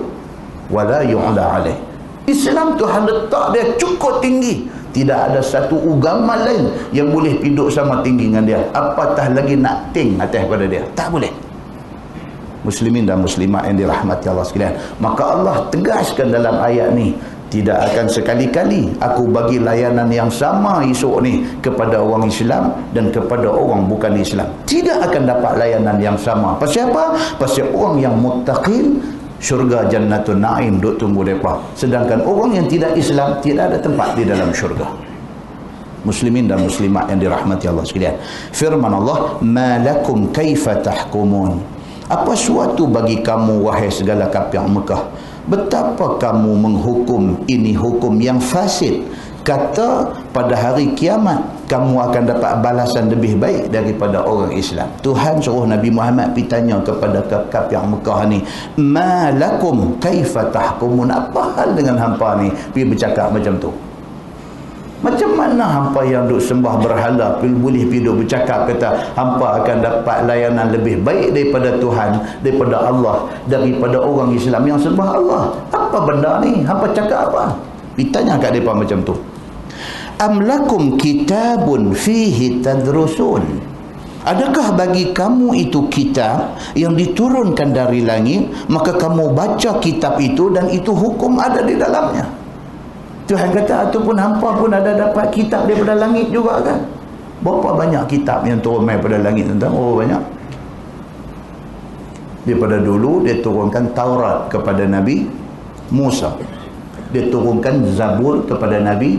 wa la yu'la alaih. Islam Tuhan letak dia cukup tinggi. Tidak ada satu agama lain yang boleh piduk sama tinggi dengan dia. Apatah lagi nak ting atas pada dia. Tak boleh. Muslimin dan muslimat yang dirahmati Allah sekalian. Maka Allah tegaskan dalam ayat ni, tidak akan sekali-kali aku bagi layanan yang sama esok ni kepada orang Islam dan kepada orang bukan Islam. Tidak akan dapat layanan yang sama. Pasal apa? Pasal orang yang muttaqin, syurga Jannatun Naim duk tunggu mereka. Sedangkan orang yang tidak Islam tidak ada tempat di dalam syurga. Muslimin dan muslimat yang dirahmati Allah sekalian. Firman Allah, "Ma lakum kaifa tahkumun?" Apa suatu bagi kamu wahai segala kafir Mekah? Betapa kamu menghukum ini hukum yang fasid. Kata pada hari kiamat kamu akan dapat balasan lebih baik daripada orang Islam. Tuhan suruh Nabi Muhammad pergi tanya kepada kafir Mekah ni, "Ma lakum kaifa tahkumun?" Apa hal dengan hampa ni pergi bercakap macam tu? Macam mana hampa yang duk sembah berhala boleh pergi duk bercakap kata hampa akan dapat layanan lebih baik daripada Tuhan, daripada Allah, daripada orang Islam yang sembah Allah? Apa benda ni? Hampa cakap apa? Ditanya kat mereka macam tu. Am lakum kitabun fihi tadrusun? Adakah bagi kamu itu kitab yang diturunkan dari langit, maka kamu baca kitab itu dan itu hukum ada di dalamnya? Tuhan kata ataupun hampa pun ada dapat kitab daripada langit juga kan? Berapa banyak kitab yang turun daripada langit tuan-tuan? Oh banyak. Daripada dulu dia turunkan Taurat kepada Nabi Musa. Dia turunkan Zabur kepada Nabi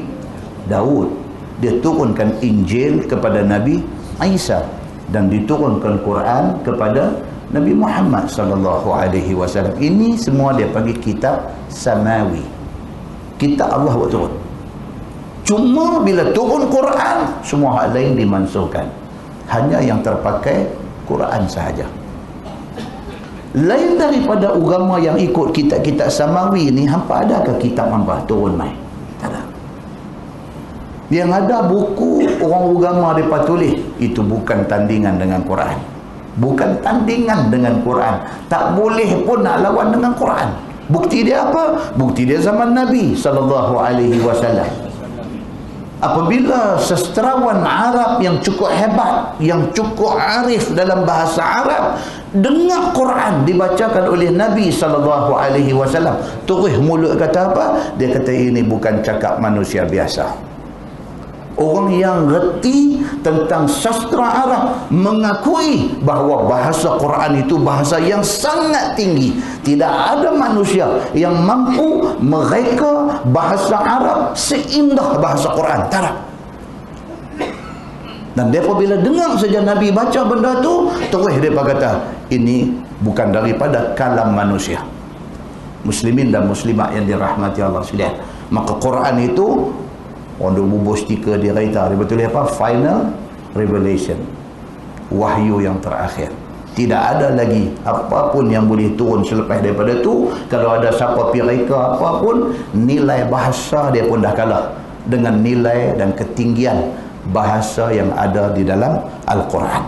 Daud. Dia turunkan Injil kepada Nabi Isa dan diturunkan Quran kepada Nabi Muhammad sallallahu alaihi wasallam. Ini semua dia panggil kitab samawi. Kitab Allah buat turun. Cuma bila turun Quran, semua hal lain dimansuhkan. Hanya yang terpakai Quran sahaja. Lain daripada agama yang ikut kitab-kitab samawi ni, hampa adakah kitab hampa turun mai? Tak ada. Yang ada buku orang agama mereka tulis, itu bukan tandingan dengan Quran. Bukan tandingan dengan Quran. Tak boleh pun nak lawan dengan Quran. Bukti dia apa? Bukti dia zaman Nabi sallallahu alaihi wasallam. Apabila sastrawan Arab yang cukup hebat, yang cukup arif dalam bahasa Arab, dengar Quran dibacakan oleh Nabi sallallahu alaihi wasallam, terus mulut kata apa? Dia kata ini bukan cakap manusia biasa. Orang yang reti tentang sastra Arab mengakui bahawa bahasa Quran itu bahasa yang sangat tinggi. Tidak ada manusia yang mampu mereka bahasa Arab seindah bahasa Quran. Tak ada. Dan mereka bila dengar saja Nabi baca benda tu, terus mereka kata ini bukan daripada kalam manusia. Muslimin dan muslimat yang dirahmati Allah sekalian. Maka Quran itu orang duk bubuh stiker di kereta, dia betul apa? Final revelation, wahyu yang terakhir. Tidak ada lagi apapun yang boleh turun selepas daripada tu. Kalau ada siapa pireka apapun, nilai bahasa dia pun dah kalah dengan nilai dan ketinggian bahasa yang ada di dalam Al-Quran.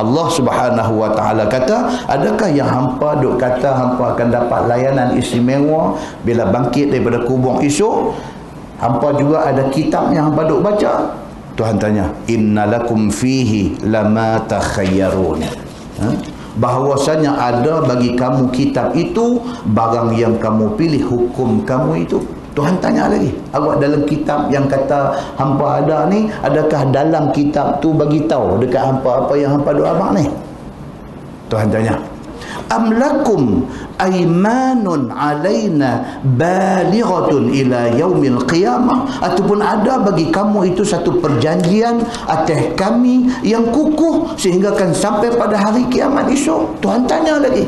Allah Subhanahu wa taala kata, adakah yang hampa duk kata hampa akan dapat layanan istimewa bila bangkit daripada kubur esok? Hampa juga ada kitab yang hampa duk baca. Tuhan tanya, innalakum fihi lama takhayyarun. bahwasanya ada bagi kamu kitab itu, barang yang kamu pilih hukum kamu itu. Tuhan tanya lagi, awak dalam kitab yang kata hampa ada ni, adakah dalam kitab tu bagi tahu dekat hampa apa yang hampa duk abang ni? Tuhan tanya, am lakum aymanun alaina balighatun ila yaumil qiyamah, ataupun ada bagi kamu itu satu perjanjian atas kami yang kukuh sehingga akan sampai pada hari kiamat esok. Tuhan tanya lagi.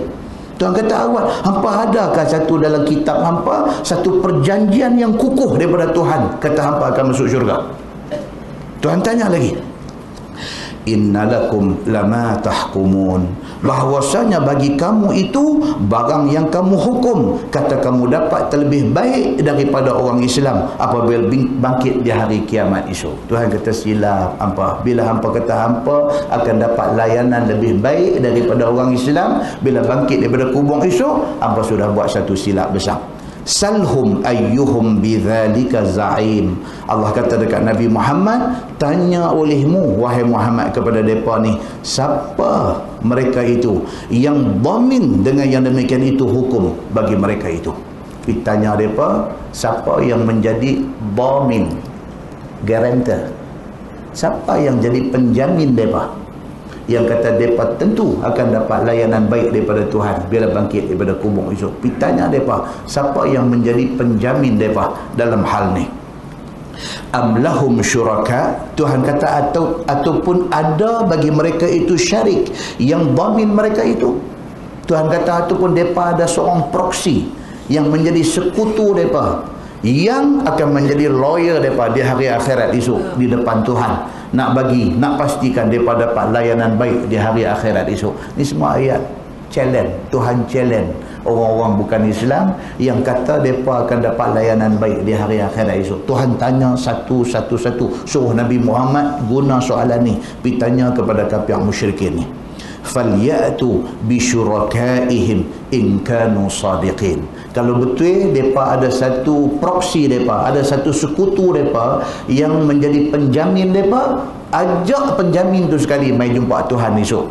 Tuhan kata, awak hampa adakah satu dalam kitab hampa satu perjanjian yang kukuh daripada Tuhan kata hampa akan masuk syurga? Tuhan tanya lagi, innalakum lama tahkumun, bahwasanya bagi kamu itu barang yang kamu hukum, kata kamu dapat terlebih baik daripada orang Islam apabila bangkit di hari kiamat esok. Tuhan kata silap hampa. Bila hampa kata hampa akan dapat layanan lebih baik daripada orang Islam, bila bangkit daripada kubur esok, hampa sudah buat satu silap besar. Salhum ayyuhum bidzalika za'im. Allah kata dekat Nabi Muhammad, tanya olehmu wahai Muhammad kepada mereka ni, siapa mereka itu yang dhamin dengan yang demikian itu hukum bagi mereka itu. Ditanya mereka, siapa yang menjadi dhamin, guarantor, siapa yang jadi penjamin mereka, yang kata mereka tentu akan dapat layanan baik daripada Tuhan bila bangkit daripada kubur esok. Pitanya mereka, siapa yang menjadi penjamin mereka dalam hal ni? Am lahum syuraka, Tuhan kata ataupun ada bagi mereka itu syarik yang dhamin mereka itu. Tuhan kata ataupun mereka ada seorang proksi yang menjadi sekutu mereka, yang akan menjadi lawyer mereka di hari akhirat esok di depan Tuhan, nak pastikan mereka dapat layanan baik di hari akhirat esok. Ini semua ayat challenge. Tuhan challenge orang-orang bukan Islam yang kata mereka akan dapat layanan baik di hari akhirat esok. Tuhan tanya satu-satu, suruh Nabi Muhammad guna soalan ni, pergi tanya kepada kafir musyrikin ni, falyatu bisyurakaihim in kanu sadiqin. Kalau betul mereka ada satu proksi, mereka ada satu sekutu mereka yang menjadi penjamin mereka, ajak penjamin tu sekali mai jumpa Tuhan esok,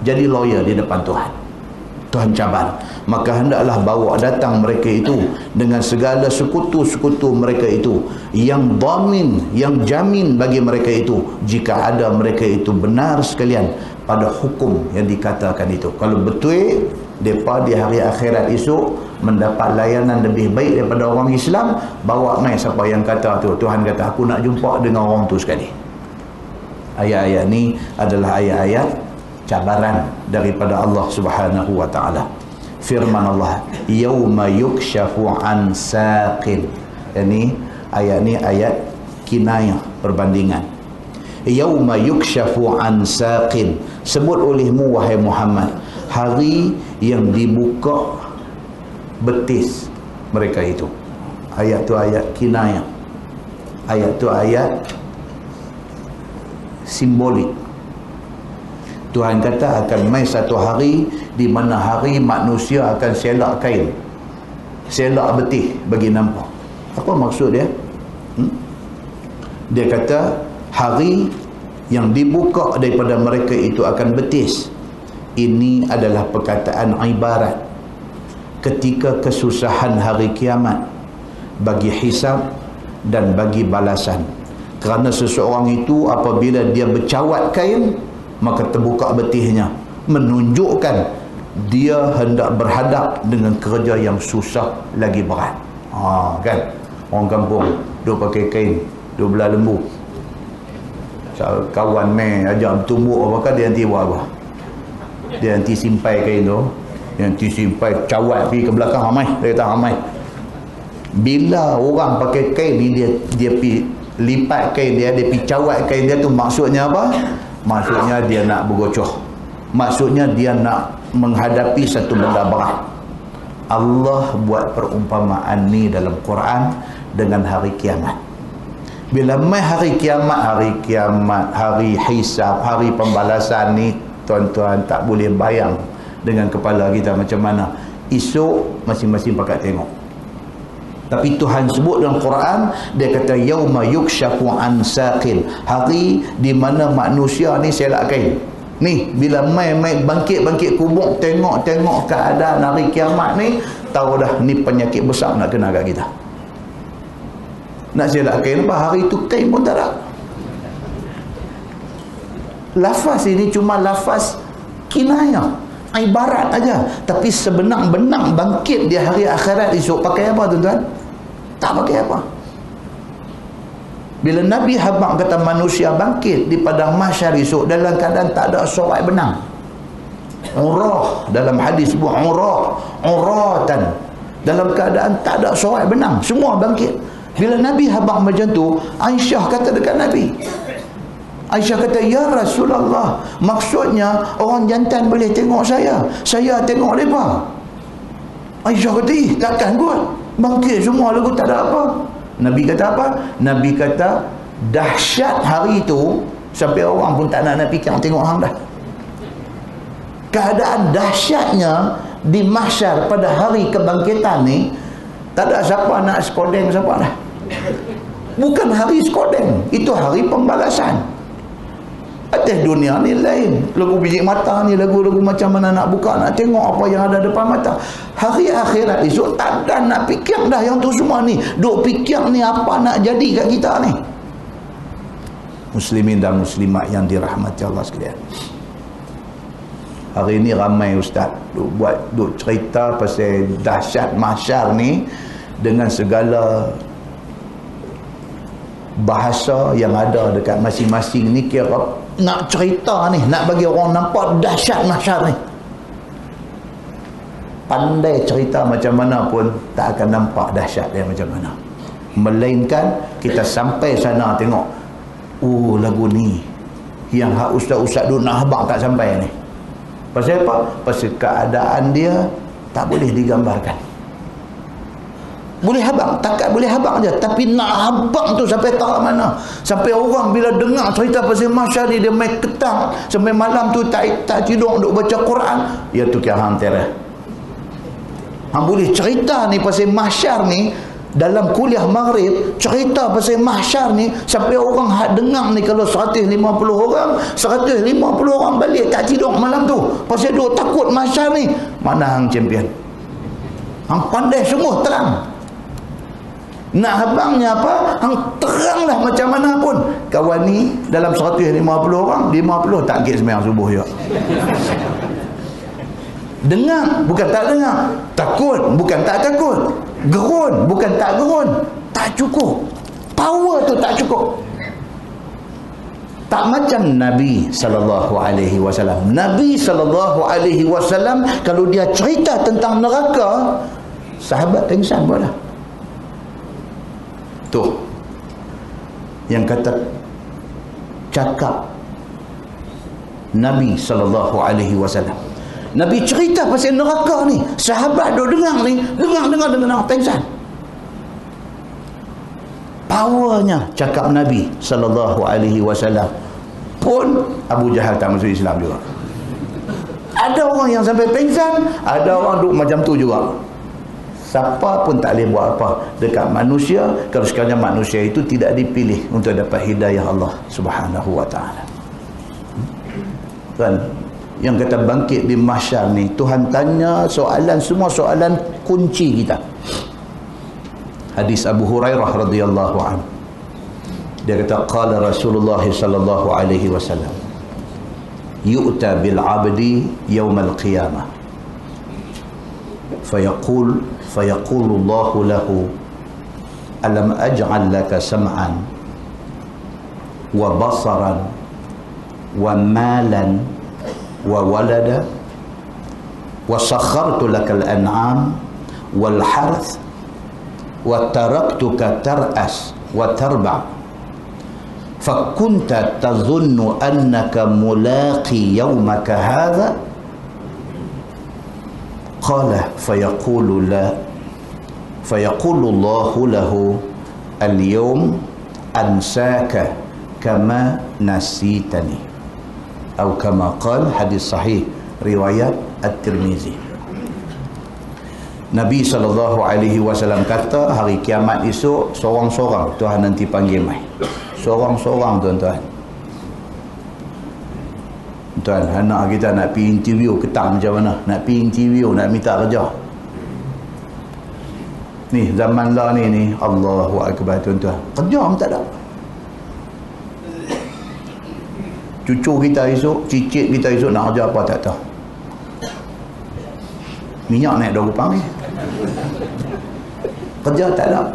jadi lawyer di depan Tuhan. Tuhan cabar, maka hendaklah bawa datang mereka itu dengan segala sekutu-sekutu mereka itu yang dhamin, yang jamin bagi mereka itu jika ada mereka itu benar sekalian pada hukum yang dikatakan itu. Kalau betul mereka di hari akhirat esok mendapat layanan lebih baik daripada orang Islam, bawa mai siapa yang kata tu. Tuhan kata, aku nak jumpa dengan orang tu sekali. Ayat-ayat ni adalah ayat-ayat cabaran daripada Allah Subhanahu wa taala. Firman Allah, yauma yukshafu an saqin. Ini ayat ni ayat kinayah, perbandingan. Yauma yukshafu an saqin, sebut olehmu wahai Muhammad hari yang dibuka betis mereka itu. Ayat tu ayat kinayah, ayat tu ayat simbolik. Tuhan kata akan mai satu hari di mana hari manusia akan selak kain, selak betih bagi nampak. Apa maksud dia? Dia kata hari yang dibuka daripada mereka itu akan betis. Ini adalah perkataan ibarat ketika kesusahan hari kiamat bagi hisab dan bagi balasan. Kerana seseorang itu apabila dia bercawat kain, maka terbuka betihnya, menunjukkan dia hendak berhadap dengan kerja yang susah lagi berat. Kan orang kampung dia pakai kain, dia belah lembu, kawan main ajak bertumbuk apakah, dia nanti buat apa? Dia nanti simpai kain tu, dia nanti simpai cawat pergi ke belakang ramai. Dia kata ramai. Bila orang pakai kain ni, dia pergi lipat kain dia pergi cawat kain dia tu, maksudnya apa? Maksudnya dia nak bergocoh, maksudnya dia nak menghadapi satu benda berat. Allah buat perumpamaan ni dalam Quran dengan hari kiamat. Bila mai hari kiamat, hari hisab, hari pembalasan ni, tuan-tuan tak boleh bayang dengan kepala kita macam mana. Esok masing-masing pakat tengok. Tapi Tuhan sebut dalam Quran, dia kata yauma yukshafu an saqin, hari di mana manusia ni selak kain. Ni bila mai bangkit kubur, tengok keadaan hari kiamat ni, tahu dah ni penyakit besar nak kena kat kita. Nak silap kain apa? Hari tu kain pun tak ada. Lafaz ini cuma lafaz kinayah, ibarat aja. Tapi sebenang-benang bangkit di hari akhirat esok pakai apa tuan-tuan? Tak pakai apa. Bila Nabi habaq kata manusia bangkit di padang mahsyar esok dalam keadaan tak ada sorai benang. Urah, dalam hadis sebut uratan. Dalam keadaan tak ada sorai benang, semua bangkit. Bila Nabi habaq macam tu, Aisyah kata dekat Nabi. Aisyah kata, ya Rasulullah, maksudnya orang jantan boleh tengok saya tengok mereka. Aisyah kata, takkan kot, bangkit semua lagu tak ada apa. Nabi kata apa? Nabi kata, dahsyat hari itu sampai orang pun tak nak fikir tengok hang dah. Keadaan dahsyatnya di mahsyar pada hari kebangkitan ni, tak ada siapa nak skodeng siapa dah. Bukan hari skodeng, itu hari pembalasan. Atas dunia ni lain. Lagu biji mata ni lagu-lagu macam mana nak buka, nak tengok apa yang ada depan mata. Hari akhirat esok tak ada nak fikir dah yang tu semua ni. Duk fikir ni apa nak jadi kat kita ni. Muslimin dan muslimat yang dirahmati Allah sekalian. Hari ni ramai ustaz duk cerita pasal dahsyat mahsyar ni dengan segala bahasa yang ada dekat masing-masing ni, kira nak cerita ni, nak bagi orang nampak dahsyat mahsyar ni. Pandai cerita macam mana pun tak akan nampak dahsyat dia macam mana. Melainkan kita sampai sana tengok, oh lagu ni yang hak ustaz-ustaz duk nak habaq tak sampai ni. Pasal apa? Pasal keadaan dia tak boleh digambarkan. Boleh habaq, takat boleh habaq je, tapi nak habaq tu sampai tahap mana? Sampai orang bila dengar cerita pasal mahsyar ni, dia main ketang sampai malam tu tak tidur duk baca Quran, ya tu kira hang terah. Hang boleh cerita ni pasal mahsyar ni dalam kuliah maghrib, cerita pasal mahsyar ni sampai orang hak dengar ni, kalau 150 orang balik tak tidur malam tu pasal duk takut mahsyar ni. Mana hang champion? Hang pandai semua terang. Nak habangnya apa? Hang teranglah macam mana pun. Kawan ni dalam 150 orang, 50 tak kira sembahyang subuh juga. Dengar bukan tak dengar, takut bukan tak takut, gerun bukan tak gerun. Tak cukup, power tu tak cukup. Tak macam Nabi SAW. Nabi SAW kalau dia cerita tentang neraka, sahabat pengsan pun lah. Tu yang kata cakap Nabi SAW. Nabi cerita pasal neraka ni, sahabat duk dengar ni, dengar pengsan. Powernya cakap Nabi SAW pun Abu Jahal tak masuk Islam juga. Ada orang yang sampai pengsan, ada orang duk macam tu juga. Siapa pun tak boleh buat apa dekat manusia kalau sekiranya manusia itu tidak dipilih untuk dapat hidayah Allah Subhanahu wa taala. Kan yang kata bangkit di mahsyar ni, Tuhan tanya soalan, semua soalan kunci kita. Hadis Abu Hurairah radhiyallahu anhu, dia kata qala Rasulullah sallallahu alaihi wasallam, yu'ta bil 'abdi yaumal qiyamah fayaqulu Allahu lahu alam aj'al laka sam'an wa basaran wa malan wa walada wa sakhartu lakal an'am wal harth wa taraktuka tar'as wa tarba' fa kunta tadhunnu annaka mulaqi yawmaka hadha qala fayaqulu la fayaqulu Allahu lahu al-yawm ansaka kama nasitani atau kama qala. Hadis sahih riwayat At-Tirmizi. Nabi SAW kata hari kiamat esok seorang-seorang Tuhan nanti panggil mai. Seorang-seorang tuan-tuan. Tuan, anak kita nak pergi interview ketang macam mana? Nak pergi interview, nak minta kerja. Ni zaman lah ni Allahu Akbar tuan-tuan. Kerja pun tak ada. Cucu kita esok, cicit kita esok nak kerja apa tak tahu. Minyak naik 2 rupang ni. Kerja tak ada.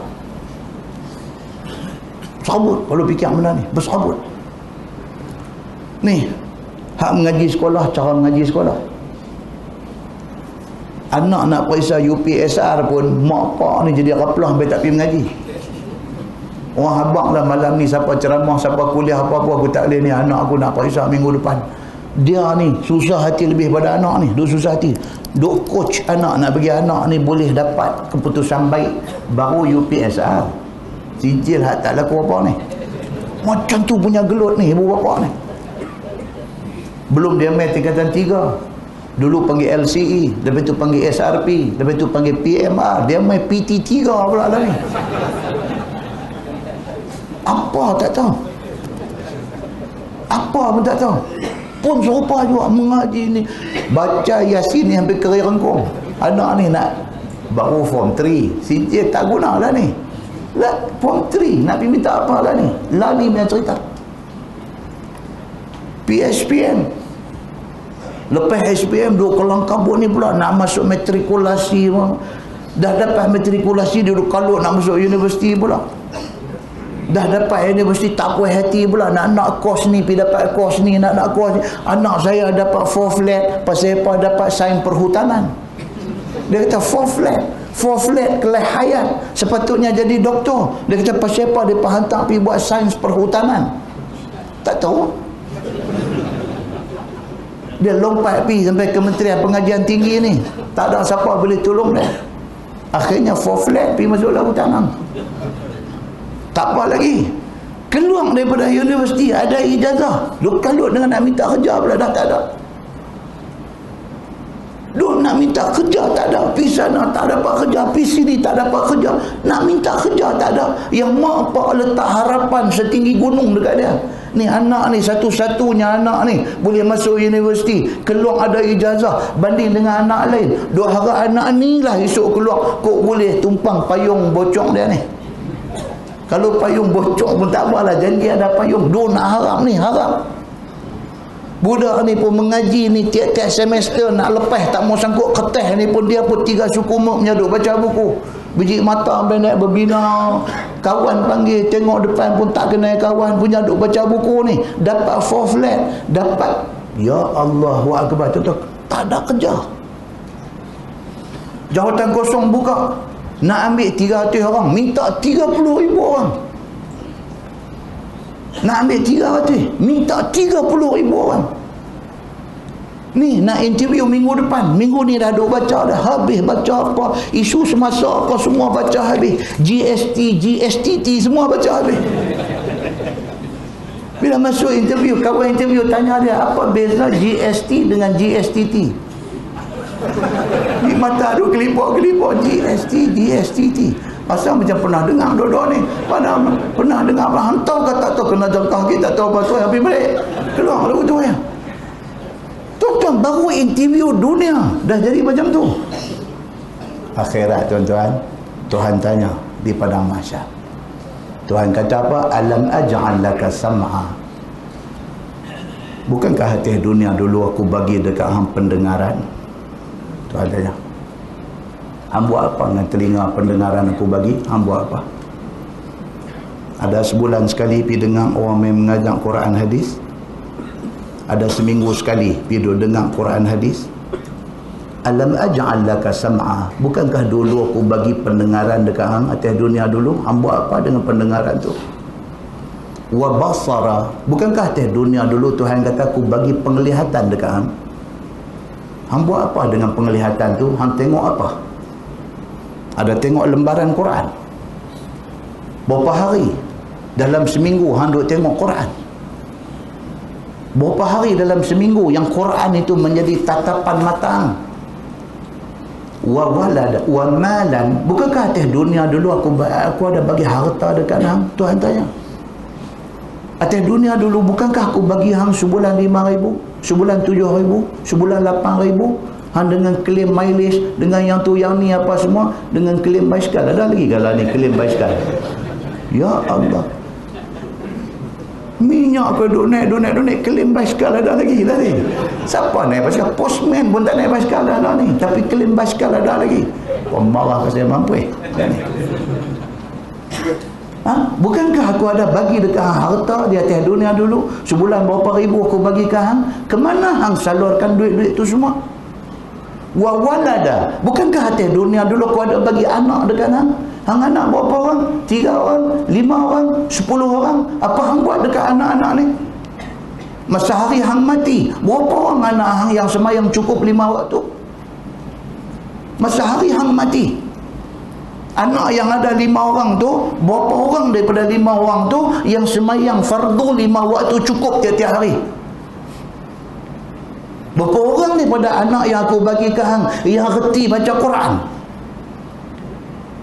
Bersabut kalau fikir benda ni, bersabut. Ni hak mengaji sekolah, cara mengaji sekolah. Anak nak periksa UPSR pun mak pak ni jadi raplah sampai tak pergi mengaji. Orang habaq lah malam ni siapa ceramah, siapa kuliah apa-apa aku tak boleh ni, anak aku nak periksa minggu depan. Dia ni susah hati lebih pada anak ni, duk susah hati. Duk coach anak nak bagi anak ni boleh dapat keputusan baik baru UPSR. Sijil hak tak laku apa ni. Macam tu punya gelut ni ibu bapa ni. Belum dia main tingkatan 3. Dulu panggil LCE, lepas tu panggil SRP, lepas tu panggil PMR, dia main PT3 pula lah ni. Apa tak tahu. Apa pun tak tahu. Pun serupa juga mengaji ni. Baca Yasin ni hampir kering rengkung. Anak ni nak baru form 3. Sijil tak guna lah ni. Lah, form 3 nak pergi minta apa lah ni. Lah ni punya cerita. PSPM. Lepas SPM duk kelang kabut ni pula nak masuk matrikulasi pun. Dah dapat matrikulasi dia duk kalut nak masuk universiti pula. Dah dapat universiti tak puas hati pula nak kos ni, pergi dapat kos ni, nak kos ni. Anak saya dapat 4 flat pasal apa dapat sains perhutanan. Dia kata 4 flat kelih hayat sepatutnya jadi doktor. Dia kata pasal apa dia hantar pergi buat sains perhutanan. Tak tahu. Dia lompat pergi sampai Kementerian Pengajian Tinggi ni. Tak ada siapa boleh tolong dia. Akhirnya 4 flat pergi masuk lahutanan. Tak apa lagi. Keluar daripada universiti ada ijazah. Lu kalut dengan nak minta kerja pula dah tak ada. Lu nak minta kerja tak ada. Pergi sana tak dapat kerja. Pergi sini tak dapat kerja. Nak minta kerja tak ada. Yang mak pak letak harapan setinggi gunung dekat dia. Ni anak ni satu-satunya anak ni boleh masuk universiti, keluar ada ijazah banding dengan anak lain. Duk harap anak ni lah esok keluar kok boleh tumpang payung bocong dia ni. Kalau payung bocor pun tak apalah, janji ada payung. Dia nak harap ni, harap. Budak ni pun mengaji ni tiap-tiap semester nak lepas tak mau sangkut kertas ni pun dia pun 3 suku mak menyaduk baca buku. Biji mata sampai naik berbina. Kawan panggil tengok depan pun tak kenal kawan, punya duk baca buku ni. Dapat 4 flat, dapat. Ya Allahu Akbar, tu tak ada kerja. Jawatan kosong buka. Nak ambil 300 orang, minta 30,000 orang. Nak ambil 300, minta 30,000 orang. Ni nak interview minggu depan. Minggu ni dah duk baca dah. Habis baca apa, isu semasa apa semua baca habis. GST, GSTT semua baca habis. Bila masuk interview, kawan interview tanya dia, apa beza GST dengan GSTT? Di mata tu kelipok-kelipok GSTT. Asal macam pernah dengar dua-dua ni. Pernah dengar apa hantar ke tak tahu, kena jangka kita tak tahu apa tu, habis balik keluar lagu tu ya. Tuan-tuan, baru interview dunia dah jadi macam tu. Akhirat tuan-tuan, Tuhan tanya di padang mahsyar. Tuhan kata apa? Alam aj'al laka sam'a. Bukankah hati dunia dulu aku bagi dekat hang pendengaran? Tuhan tanya. Hang buat apa dengan telinga pendengaran aku bagi? Hang buat apa? Ada sebulan sekali pergi dengar orang main mengajar Quran hadis. Ada seminggu sekali pergi dengar Quran hadis. Alam aj'al laka sam'a. Bukankah dulu aku bagi pendengaran dekat hang atas dunia dulu? Hang buat apa dengan pendengaran tu? Wa basara. Bukankah atas dunia dulu Tuhan kata aku bagi penglihatan dekat hang? Hang buat apa dengan penglihatan tu? Hang tengok apa? Ada tengok lembaran Quran. Berapa hari dalam seminggu hang duk tengok Quran? Berapa hari dalam seminggu yang Quran itu menjadi tatapan mata hang? Wa walad wa malan. Bukankah atas dunia dulu aku ada bagi harta dekat hang? Tuhan tanya. Atas dunia dulu, bukankah aku bagi hang sebulan 5,000, sebulan 7,000, sebulan 8,000, hang dengan klaim mileage, dengan yang tu yang ni apa semua, dengan klaim basikal. Ada lagi kalau ni klaim basikal. Ya Allah, minyak ke donate klaim basikal ada lagi tadi. Siapa naik basikal? Postman pun tak naik basikal ada ni, tapi klaim basikal ada lagi. Pemarah ke saya mampu bukankah aku ada bagi dekat harta di atas dunia dulu, sebulan berapa ribu aku bagi ke hang? Kemana hang salurkan duit-duit tu semua? Wa walada, bukankah atas dunia dulu aku ada bagi anak dekat hang? Hang anak berapa orang? 3 orang, 5 orang, 10 orang? Apa hang buat dekat anak-anak ni? Masa hari hang mati, berapa orang anak hang yang semayang cukup 5 waktu? Masa hari hang mati, anak yang ada 5 orang tu, berapa orang daripada 5 orang tu yang semayang fardu 5 waktu cukup tiap-tiap hari? Berapa orang daripada anak yang aku bagi ke hang yang reti baca Quran?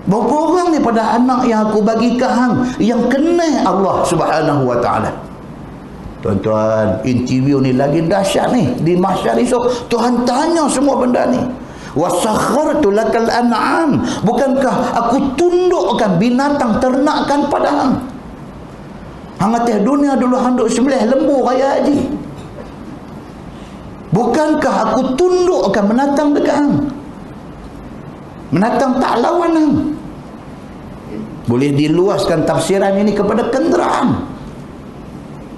Berapa orang daripada anak yang aku bagi ke hang yang kenal Allah Subhanahu wa taala? Tuan-tuan, interview ni lagi dahsyat ni. Di mahsyar esok Tuhan tanya semua benda ni. Wasakhartu lakal an'am, bukankah aku tundukkan binatang ternakan pada hang? Hang atas dunia dulu hang duk sembelih lembu raya haji. Bukankah aku tundukkan binatang dekat hang? Binatang tak lawan hang. Boleh diluaskan tafsiran ini kepada kenderaan.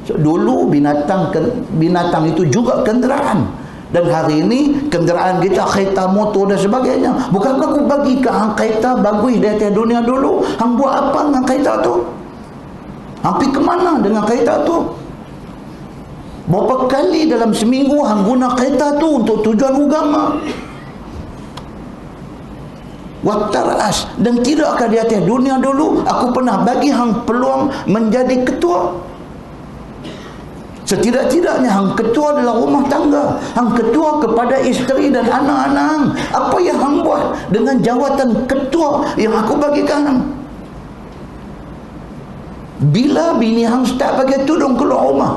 So, dulu binatang itu juga kenderaan. Dan hari ini kenderaan kita kereta, motor dan sebagainya. Bukankah aku bagi ke hang kereta bagus di atas dunia dulu? Hang buat apa dengan kereta tu? Hang pergi ke mana dengan kereta tu? Berapa kali dalam seminggu hang guna kereta tu untuk tujuan agama? Wattaras, dan tidakkah di atas dunia dulu aku pernah bagi hang peluang menjadi ketua? Setidak-tidaknya hang ketua dalam rumah tangga, hang ketua kepada isteri dan anak-anak hang. Apa yang hang buat dengan jawatan ketua yang aku bagikan hang? Bila bini hang start pakai tudung keluar rumah?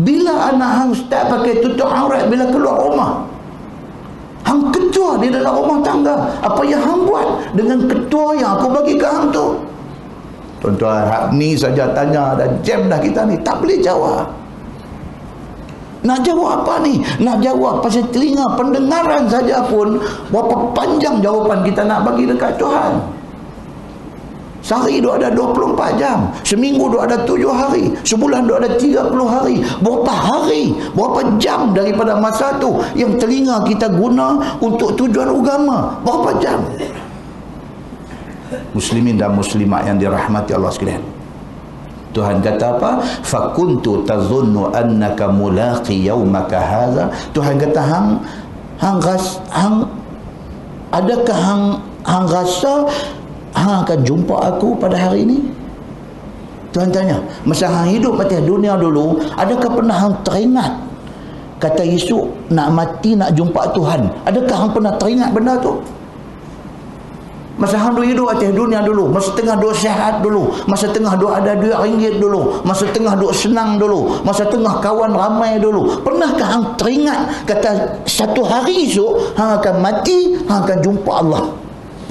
Bila anak hang start pakai tutup aurat bila keluar rumah? Hang ketua di dalam rumah tangga. Apa yang hang buat dengan ketua yang aku bagikan hang tu? Tuan-tuan, hak ni saja tanya dah jam dah kita ni, tak boleh jawab. Nak jawab apa ni? Nak jawab pasal telinga pendengaran saja pun berapa panjang jawapan kita nak bagi dekat Tuhan. Sehari duk ada 24 jam, seminggu duk ada 7 hari, sebulan duk ada 30 hari. Berapa hari, berapa jam daripada masa tu yang telinga kita guna untuk tujuan agama? Berapa jam? Muslimin dan muslimat yang dirahmati Allah sekalian, Tuhan kata apa? Fakuntu tazunnu annaka mulaqi yaumaka hadza. Tuhan kata adakah hang rasa hang akan jumpa aku pada hari ini? Tuhan tanya. Masa hang hidup atas dunia dulu, adakah pernah hang teringat kata esok nak mati nak jumpa Tuhan? Adakah hang pernah teringat benda tu? Masa hang hidup atas dunia dulu, masa tengah duk sihat dulu, masa tengah duk ada duit ringgit dulu, masa tengah duk senang dulu, masa tengah kawan ramai dulu, pernahkah hang teringat kata satu hari esok hang akan mati, hang akan jumpa Allah?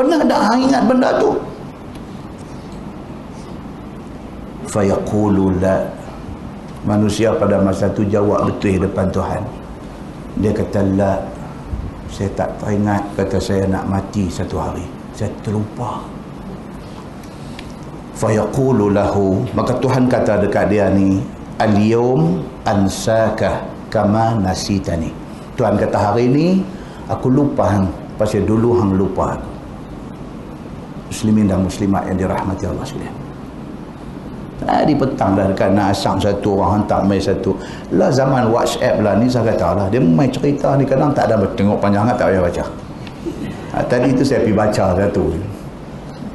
Pernah tak hang ingat benda tu? Fayaqulu la. Manusia pada masa tu jawab betul depan Tuhan. Dia kata la, saya tak teringat kata saya nak mati satu hari. Saya terlupa. Fayaqulu lahu, maka Tuhan kata dekat dia ni, al-yawm ansaka kama nasitani. Tuhan kata hari ni aku lupa hang pasal dulu hang lupa aku. Muslimin dan muslimat yang dirahmati Allah sekalian. Tadi petang dah dekat nak asam satu orang hantar mail satu. Lah zaman WhatsApp lah ni saya kata lah, dia main cerita ni kadang tak ada tengok panjang tak payah baca. Tadi tu saya pergi baca satu.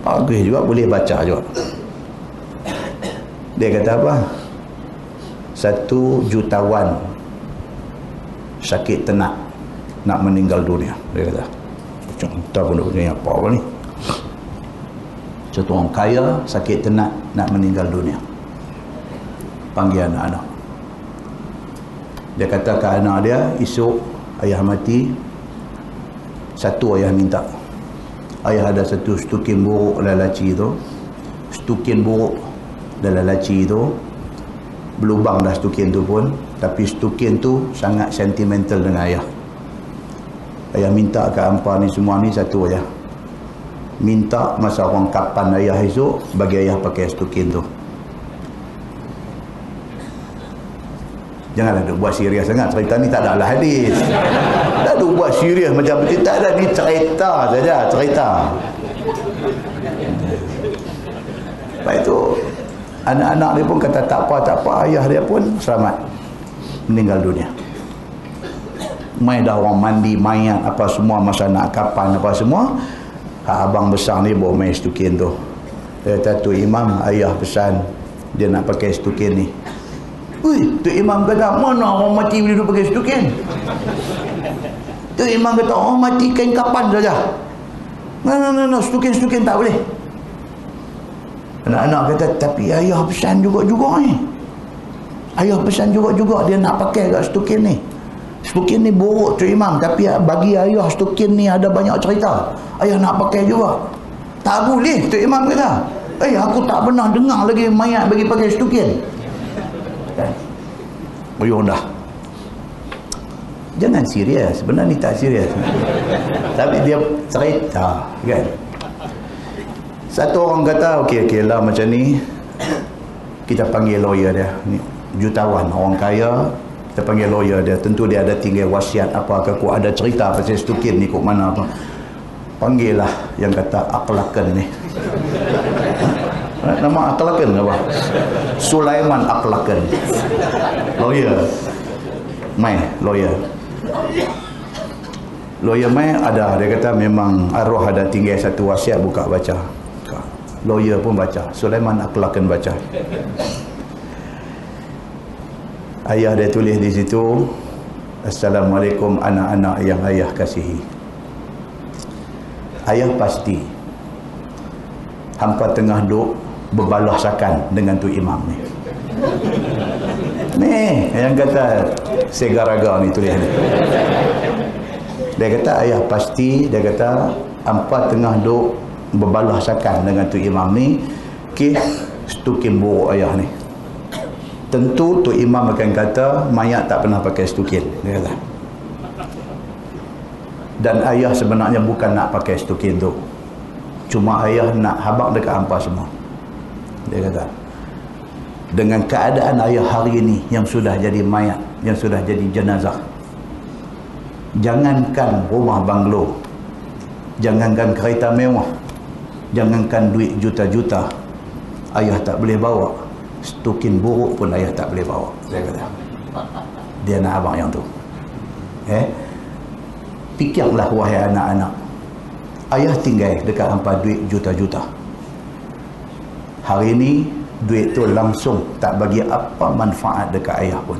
Bagus juga, boleh baca juga. Dia kata apa? 1 jutawan sakit tenak nak meninggal dunia. Dia kata. Tak pun dunia apa ni. Satu orang kaya sakit tenak nak meninggal dunia. panggil anak-anak. Dia kata ke anak dia, esok ayah mati, satu ayah minta. Ayah ada satu stukin buruk lalaci tu. Stukin buruk dalam laci tu, berlubang dah stukin tu pun, tapi stukin tu sangat sentimental dengan ayah. Ayah minta ke hampa ni semua ni satu ayah. Minta masa orang kapan ayah esok, bagi ayah pakai stukin tu. Janganlah duk buat serius sangat, cerita ni tak adalah hadis. Dah duk buat serius macam betul, tak ada, ni cerita saja, cerita. Lepas itu anak-anak dia pun kata tak apa, ayah dia pun selamat meninggal dunia. Mai dah orang mandi mayat apa semua, masa nak kapan apa semua, abang besar ni bawa main stukin tu. Dia kata, tu imam, ayah pesan dia nak pakai stukin ni. Ui, tu imam kata, mana orang mati boleh pakai stukin? Tu imam kata, orang mati kain kapan saja. No, stukin tak boleh. Anak-anak kata, tapi ayah pesan juga ni. Ayah pesan juga dia nak pakai kat stukin ni. Stukin ni buruk tu imam, tapi bagi ayah stukin ni ada banyak cerita. Ayah nak pakai juga. Tak boleh, tu imam kata. Aku tak pernah dengar lagi mayat bagi pakai stukin. Buyur dah. Jangan serius, sebenarnya ni tak serius. Tapi dia cerita, kan? Satu orang kata, okey lah macam ni, kita panggil lawyer dia. Ni jutawan, orang kaya, kita panggil lawyer dia. Tentu dia ada tinggal wasiat apa ke, kok ada cerita pasal stukin ni kok mana apa. Panggil lah yang kata Aqlakan ni. Nama Aqlakan apa? Sulaiman Aqlakan. Lawyer. Mai lawyer. Lawyer mai ada, dia kata memang arwah ada tinggal satu wasiat, buka baca. Lawyer pun baca, Sulaiman Aqlakan baca. Ayah dia tulis di situ, Assalamualaikum anak-anak yang ayah kasihi. Ayah pasti hampa tengah duk berbalah sakan dengan tu imam ni. Ni yang kata segaraga ni tulis ni. Dia kata ayah pasti, dia kata hampa tengah duk berbalah sakan dengan tu imam ni, ke stukin buruk ayah ni. Tentu tu imam akan kata mayat tak pernah pakai stukin, dia kata. Dan ayah sebenarnya bukan nak pakai stukin tu, cuma ayah nak habaq dekat hampa semua. Dia kata dengan keadaan ayah hari ini yang sudah jadi mayat, yang sudah jadi jenazah, jangankan rumah banglo, jangankan kereta mewah, jangankan duit juta-juta, ayah tak boleh bawa. Stukin buruk pun ayah tak boleh bawa, dia kata. Dia nak abang yang tu. Fikirlah wahai anak-anak, ayah tinggal dekat hampa duit juta-juta. Hari ini duit tu langsung tak bagi apa manfaat dekat ayah pun.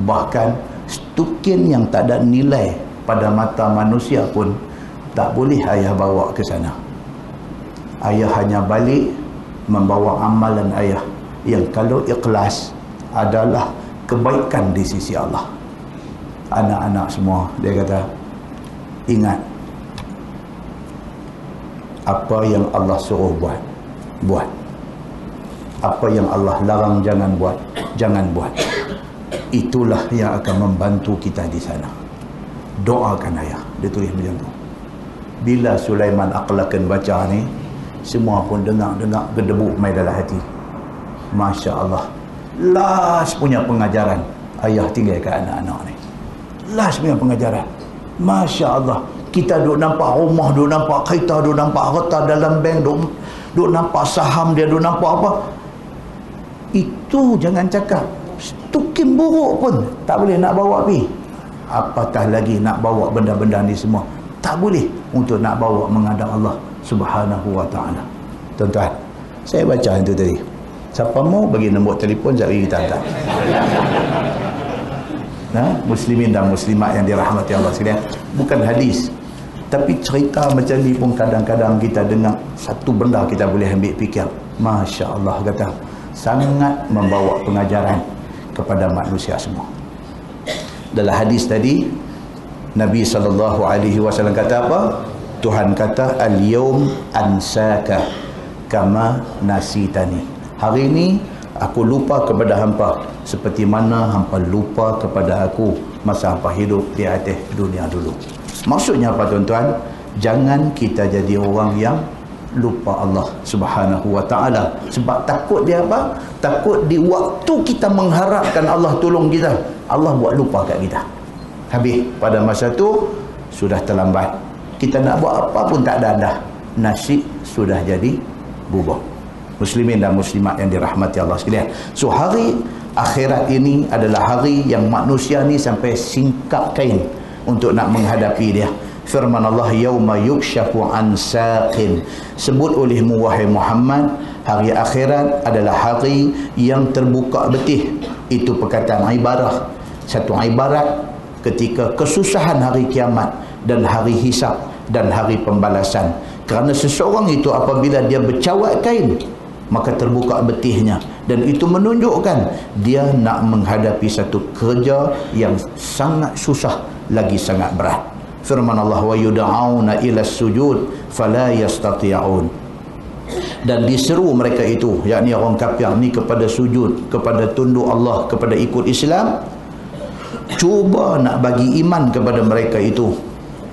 Bahkan stukin yang tak ada nilai pada mata manusia pun tak boleh ayah bawa ke sana. Ayah hanya balik membawa amalan ayah yang kalau ikhlas adalah kebaikan di sisi Allah. Anak-anak semua, dia kata, ingat apa yang Allah suruh buat. Apa yang Allah larang jangan buat. Itulah yang akan membantu kita di sana. Doakan ayah. Dia tulis macam tu. Bila Sulaiman Aqlakan baca ni, semua pun dengar berdebu mai dalam hati. Masya Allah, last punya pengajaran ayah tinggal ke anak-anak ni. Last punya pengajaran. Masya Allah, kita duk nampak rumah, duk nampak kereta, duk nampak harta dalam bank, duk nampak saham dia, duk nampak apa. Itu jangan cakap. Stukin buruk pun tak boleh nak bawa pergi. Apatah lagi nak bawa benda-benda ni semua. Tak boleh untuk nak bawa menghadap Allah Subhanahu wa ta'ala. Tuan-tuan, saya baca itu tadi. Siapa mau bagi nombor telefon, sekali kita hantar. Muslimin dan muslimat yang dirahmati Allah sekalian, bukan hadis, tapi cerita macam ni pun kadang-kadang kita dengar satu benda kita boleh ambil fikir. Masya Allah, kata sangat membawa pengajaran kepada manusia semua. Dalam hadis tadi Nabi SAW kata apa? Tuhan kata, al-yawm ansaka kama nasitani. Hari ini aku lupa kepada hampa seperti mana hampa lupa kepada aku masa hampa hidup di atas dunia dulu. Maksudnya apa tuan-tuan? Jangan kita jadi orang yang lupa Allah Subhanahu wa ta'ala. Sebab takut dia apa? Takut di waktu kita mengharapkan Allah tolong kita, Allah buat lupa kat kita. Habis pada masa tu sudah terlambat. Kita nak buat apa pun tak ada dah. Nasib sudah jadi bubur. Muslimin dan muslimat yang dirahmati Allah sekalian. So hari akhirat ini adalah hari yang manusia ni sampai singkap kain untuk nak menghadapi dia. Firman Allah, yauma yukshafu an saqin. Sebut olehmu wahai Muhammad, hari akhirat adalah hari yang terbuka betih. Itu perkataan ibarat. Satu ibarat ketika kesusahan hari kiamat dan hari hisab dan hari pembalasan. Kerana seseorang itu apabila dia bercawat kain, maka terbuka betihnya, dan itu menunjukkan dia nak menghadapi satu kerja yang sangat susah lagi sangat berat. Firman Allah, wa yud'auna ila sujud fala yastati'un. Dan diseru mereka itu, yakni orang kafir ni, kepada sujud, kepada tunduk Allah, kepada ikut Islam. Cuba nak bagi iman kepada mereka itu,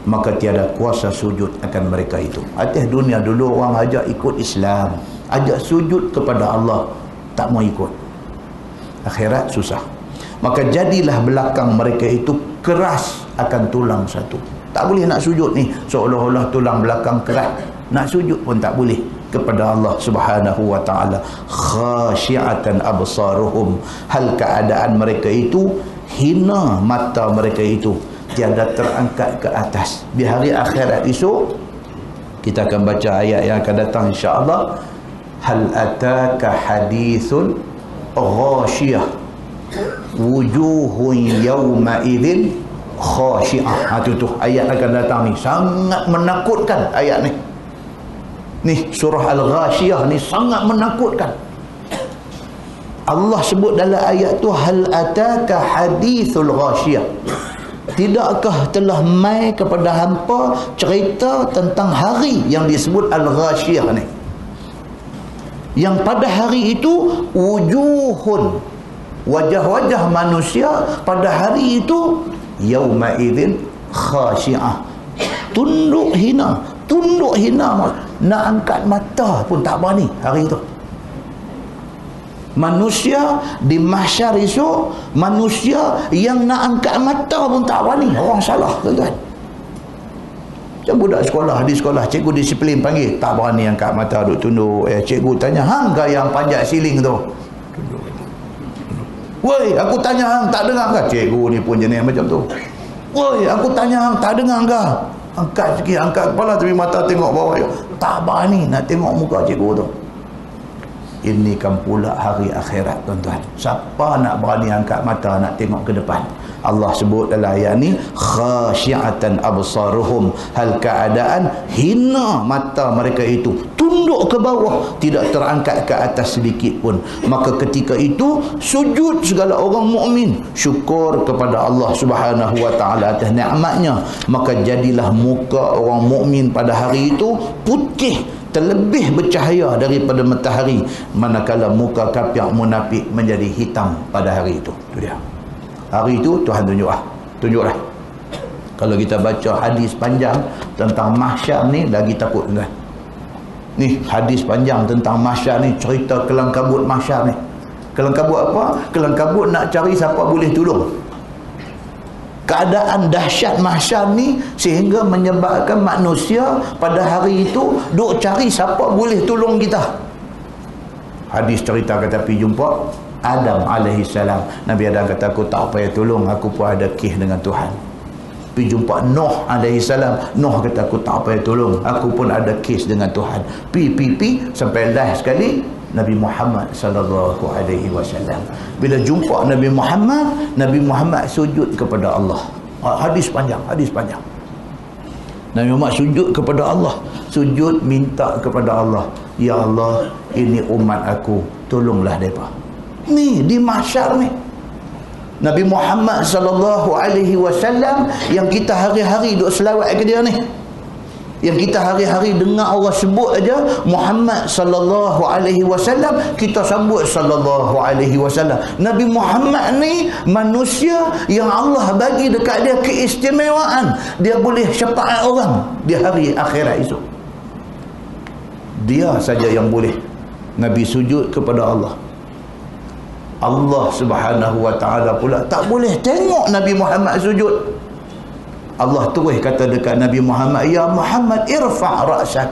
maka tiada kuasa sujud akan mereka itu. Atas dunia dulu orang ajak ikut Islam, ajak sujud kepada Allah, tak mau ikut. Akhirat susah. Maka jadilah belakang mereka itu keras akan tulang satu. Tak boleh nak sujud ni, seolah-olah tulang belakang keras. Nak sujud pun tak boleh kepada Allah Subhanahu wa ta'ala. Khasyi'atan absaruhum. Hal keadaan mereka itu, hina mata mereka itu, tiada terangkat ke atas. Di hari akhirat esok kita akan baca ayat yang akan datang insya-Allah. Hal ataka hadithul ghashiyah wujuhun yawma idzin khashi'ah. Itu ayat akan datang ni, sangat menakutkan ayat ni. Ni surah Al-Ghashiyah ni sangat menakutkan. Allah sebut dalam ayat tu, hal ataka hadithul ghashiyah. Tidakkah telah mai kepada hampa cerita tentang hari yang disebut Al-Ghashiyah ni, yang pada hari itu wujuhun, wajah-wajah manusia pada hari itu, yauma idzin khasyi'ah, tunduk hina. Tunduk hina, nak angkat mata pun tak berani hari itu. Manusia di mahsyar esok, manusia yang nak angkat mata pun tak berani. Orang salah, tuan-tuan. Macam budak sekolah, di sekolah cikgu disiplin panggil, tak berani angkat mata, duk tunduk. Cikgu tanya, hang ke yang panjat siling tu? Woi, aku tanya hang, tak dengar ke? Cikgu ni pun jenis macam tu. Woi, aku tanya hang, tak dengar ke? Angkat sikit, angkat kepala tapi mata tengok bawah. Tak berani nak tengok muka cikgu tu. Ini kan pula hari akhirat, tuan-tuan. Siapa nak berani angkat mata nak tengok ke depan? Allah sebut dalam ayat ni, khasyi'atan absaruhum. Hal keadaan hina mata mereka itu, tunduk ke bawah, tidak terangkat ke atas sedikit pun. Maka ketika itu sujud segala orang mukmin, syukur kepada Allah Subhanahu wa ta'ala atas nikmatnya. Maka jadilah muka orang mukmin pada hari itu putih, terlebih bercahaya daripada matahari, manakala muka kafir munafik menjadi hitam pada hari itu. Itu dia. Hari itu Tuhan tunjuklah. Kalau kita baca hadis panjang tentang mahsyar ni, lagi takut, tuan. Ni hadis panjang tentang mahsyar ni, cerita kelang kabut mahsyar ni. Kelang kabut apa? Kelang kabut nak cari siapa boleh tolong. Keadaan dahsyat mahsyar ni sehingga menyebabkan manusia pada hari itu duk cari siapa boleh tolong kita. Hadis cerita kata pergi jumpa Adam alaihissalam. Nabi Adam kata, aku tak payah tolong, aku pun ada kes dengan Tuhan. Pergi jumpa Nuh alaihissalam. Nuh kata, aku tak payah tolong, aku pun ada kes dengan Tuhan. Pi sampai last sekali Nabi Muhammad sallallahu alaihi wasallam. Bila jumpa Nabi Muhammad sujud kepada Allah. Hadis panjang. Nabi Muhammad sujud kepada Allah, sujud minta kepada Allah. Ya Allah, ini umat aku, tolonglah mereka. Ni di mahsyar ni. Nabi Muhammad sallallahu alaihi wasallam yang kita hari-hari duk selawat ke dia ni, yang kita hari-hari dengar Allah sebut aja Muhammad sallallahu alaihi wasallam, kita sambut sallallahu alaihi wasallam. Nabi Muhammad ni manusia yang Allah bagi dekat dia keistimewaan, dia boleh syafaat orang di hari akhirat esok. Dia saja yang boleh. Nabi sujud kepada Allah. Allah Subhanahu wa taala pula tak boleh tengok Nabi Muhammad sujud. Allah terus kata dekat Nabi Muhammad, ya Muhammad irfa' ra'sak,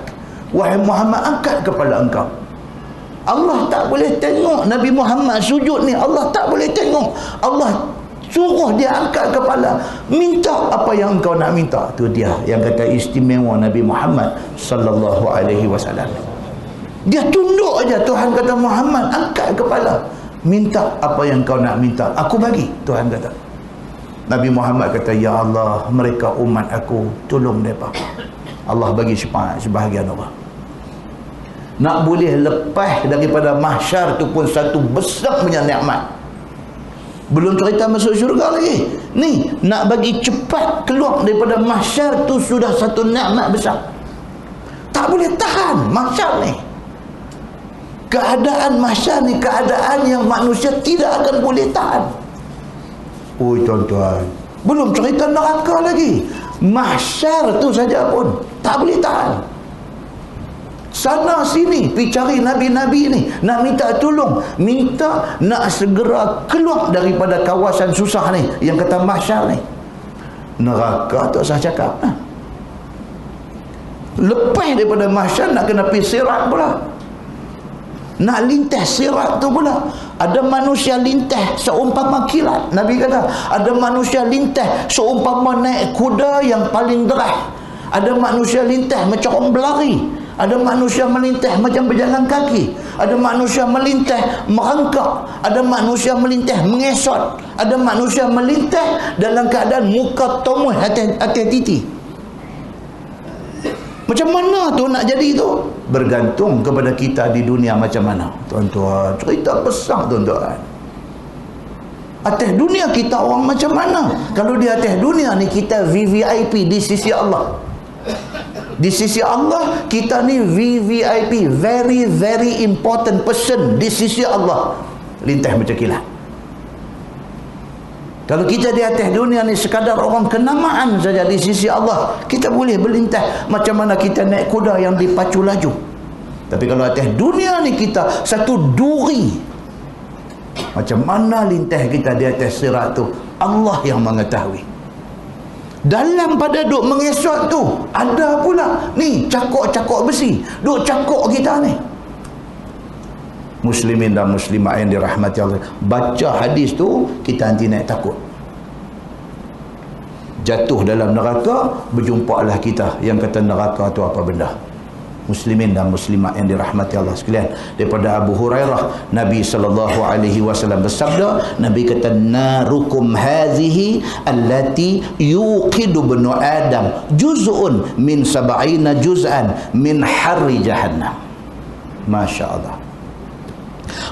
wahai Muhammad angkat kepala engkau. Allah tak boleh tengok Nabi Muhammad sujud ni, Allah tak boleh tengok. Allah suruh dia angkat kepala, minta apa yang engkau nak minta. Tu dia yang kata istimewa Nabi Muhammad sallallahu alaihi wasallam. Dia tunduk aja, Tuhan kata Muhammad angkat kepala, minta apa yang kau nak minta, aku bagi. Tuhan kata. Nabi Muhammad kata, ya Allah, mereka umat aku, tolong mereka. Allah bagi syafaat sebahagian orang. Nak boleh lepas daripada mahsyar tu pun satu besar punya nikmat. Belum cerita masuk syurga lagi. Ni nak bagi cepat keluar daripada mahsyar tu sudah satu nikmat besar. Tak boleh tahan mahsyar ni. Keadaan mahsyar ni keadaan yang manusia tidak akan boleh tahan. Oh tuan-tuan, belum cerita neraka lagi. Mahsyar tu saja pun tak boleh tahan. Sana sini pergi cari nabi-nabi ni, nak minta tolong, minta nak segera keluar daripada kawasan susah ni yang kata mahsyar ni. Neraka tak usah cakap. Lepas daripada mahsyar nak kena pergi sirat pula. Nak lintas sirat tu pula, ada manusia lintas seumpama kilat. Nabi kata ada manusia lintas seumpama naik kuda yang paling deras. Ada manusia lintas macam orang berlari. Ada manusia melintas macam berjalan kaki. Ada manusia melintas merangkak. Ada manusia melintas mengesot. Ada manusia melintas dalam keadaan muka tomuh atas titi. Macam mana tu nak jadi tu? Bergantung kepada kita di dunia macam mana. Tuan-tuan, cerita besar tuan-tuan. Atas dunia kita orang macam mana? Kalau di atas dunia ni kita VVIP di sisi Allah. Di sisi Allah kita ni VVIP, very very important person di sisi Allah. Lintas macam kilat. Kalau kita di atas dunia ni sekadar orang kenamaan saja di sisi Allah, kita boleh berlintas macam mana kita naik kuda yang dipacu laju. Tapi kalau atas dunia ni kita satu duri, macam mana lintas kita di atas sirat tu, Allah yang mengetahui. Dalam pada duk mengesot tu ada pula ni cakok-cakok besi duk cakok kita ni. Muslimin dan muslimat yang dirahmati Allah, baca hadis tu kita nanti naik takut. Jatuh dalam neraka, berjumpalah kita yang kata neraka tu apa benda. Muslimin dan muslimat yang dirahmati Allah sekalian, daripada Abu Hurairah Nabi SAW bersabda, Nabi kata narukum hadhihi allati yuqidu ibnu adam juz'un min 70 juz'an min harri jahannam. Masya Allah.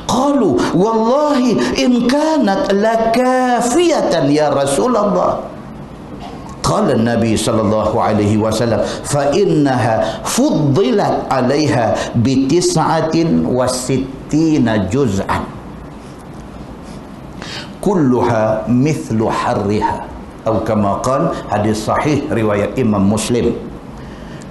Qalu wallahi in kanat lakafiyatan ya Rasulullah. Qala Nabi sallallahu alaihi wasallam fa innaha fuddilat 'alaiha bi 69 juz'an kulluha mithlu harriha atau kama qala, hadis sahih riwayat Imam Muslim.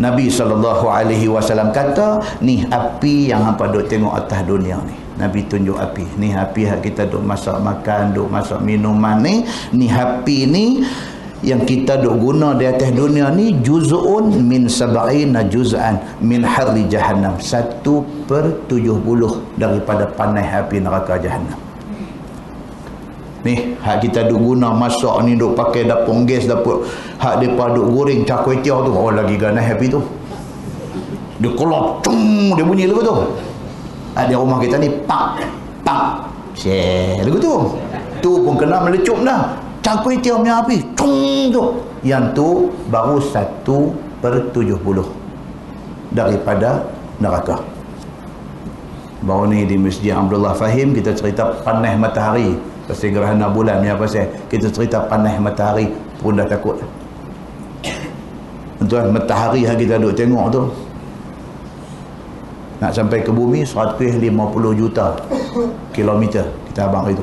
Nabi sallallahu alaihi wasallam kata, ni api yang hangpa duk tengok atas dunia ni. Nabi tunjuk api. Ni api yang kita duk masak makan, duk masak minuman ni. Ni api ni yang kita duk guna di atas dunia ni juz'un min 70 juz'an min harri jahannam, 1/70 daripada panas api neraka jahannam. Ni hak kita duk guna masak ni, duk pakai dapur gas, dapur hak depa duk goreng cak kuih tiaw tu, oh lagi ganas api tu. Dia kolong cung, dia bunyi lagu tu. Ada rumah kita ni pak pak share lagu tu. Tu pun kena melecup dah. Cak kuih tiaw punya api cung tu. Yang tu baru 1/70 daripada neraka. Baru ni di Masjid Abdullah Fahim kita cerita panas matahari. Pasal gerhana bulan ni apa pasal? Kita cerita panas matahari pun dah takut. Tuan, matahari yang kita duk tengok tu nak sampai ke bumi 150 juta kilometer. Kita abang itu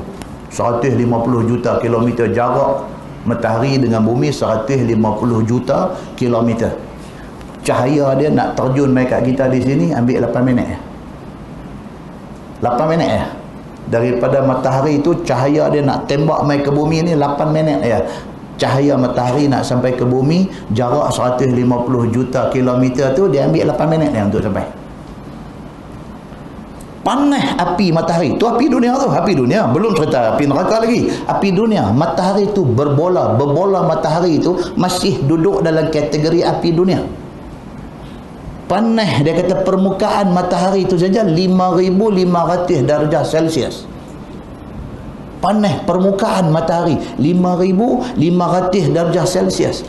150 juta kilometer jarak matahari dengan bumi, 150 juta kilometer. Cahaya dia nak terjun mai kat kita di sini ambil 8 minit. 8 minit ya. Daripada matahari itu cahaya dia nak tembak mai ke bumi ni 8 minit ya. Cahaya matahari nak sampai ke bumi jarak 150 juta kilometer tu dia ambil 8 minit ya untuk sampai. Panas api matahari tu, api dunia tu, api dunia, belum cerita api neraka lagi. Api dunia, matahari tu berbola matahari tu masih duduk dalam kategori api dunia. Panas, dia kata permukaan matahari itu saja 5,500 darjah Celsius. Panas permukaan matahari 5,500 darjah Celsius.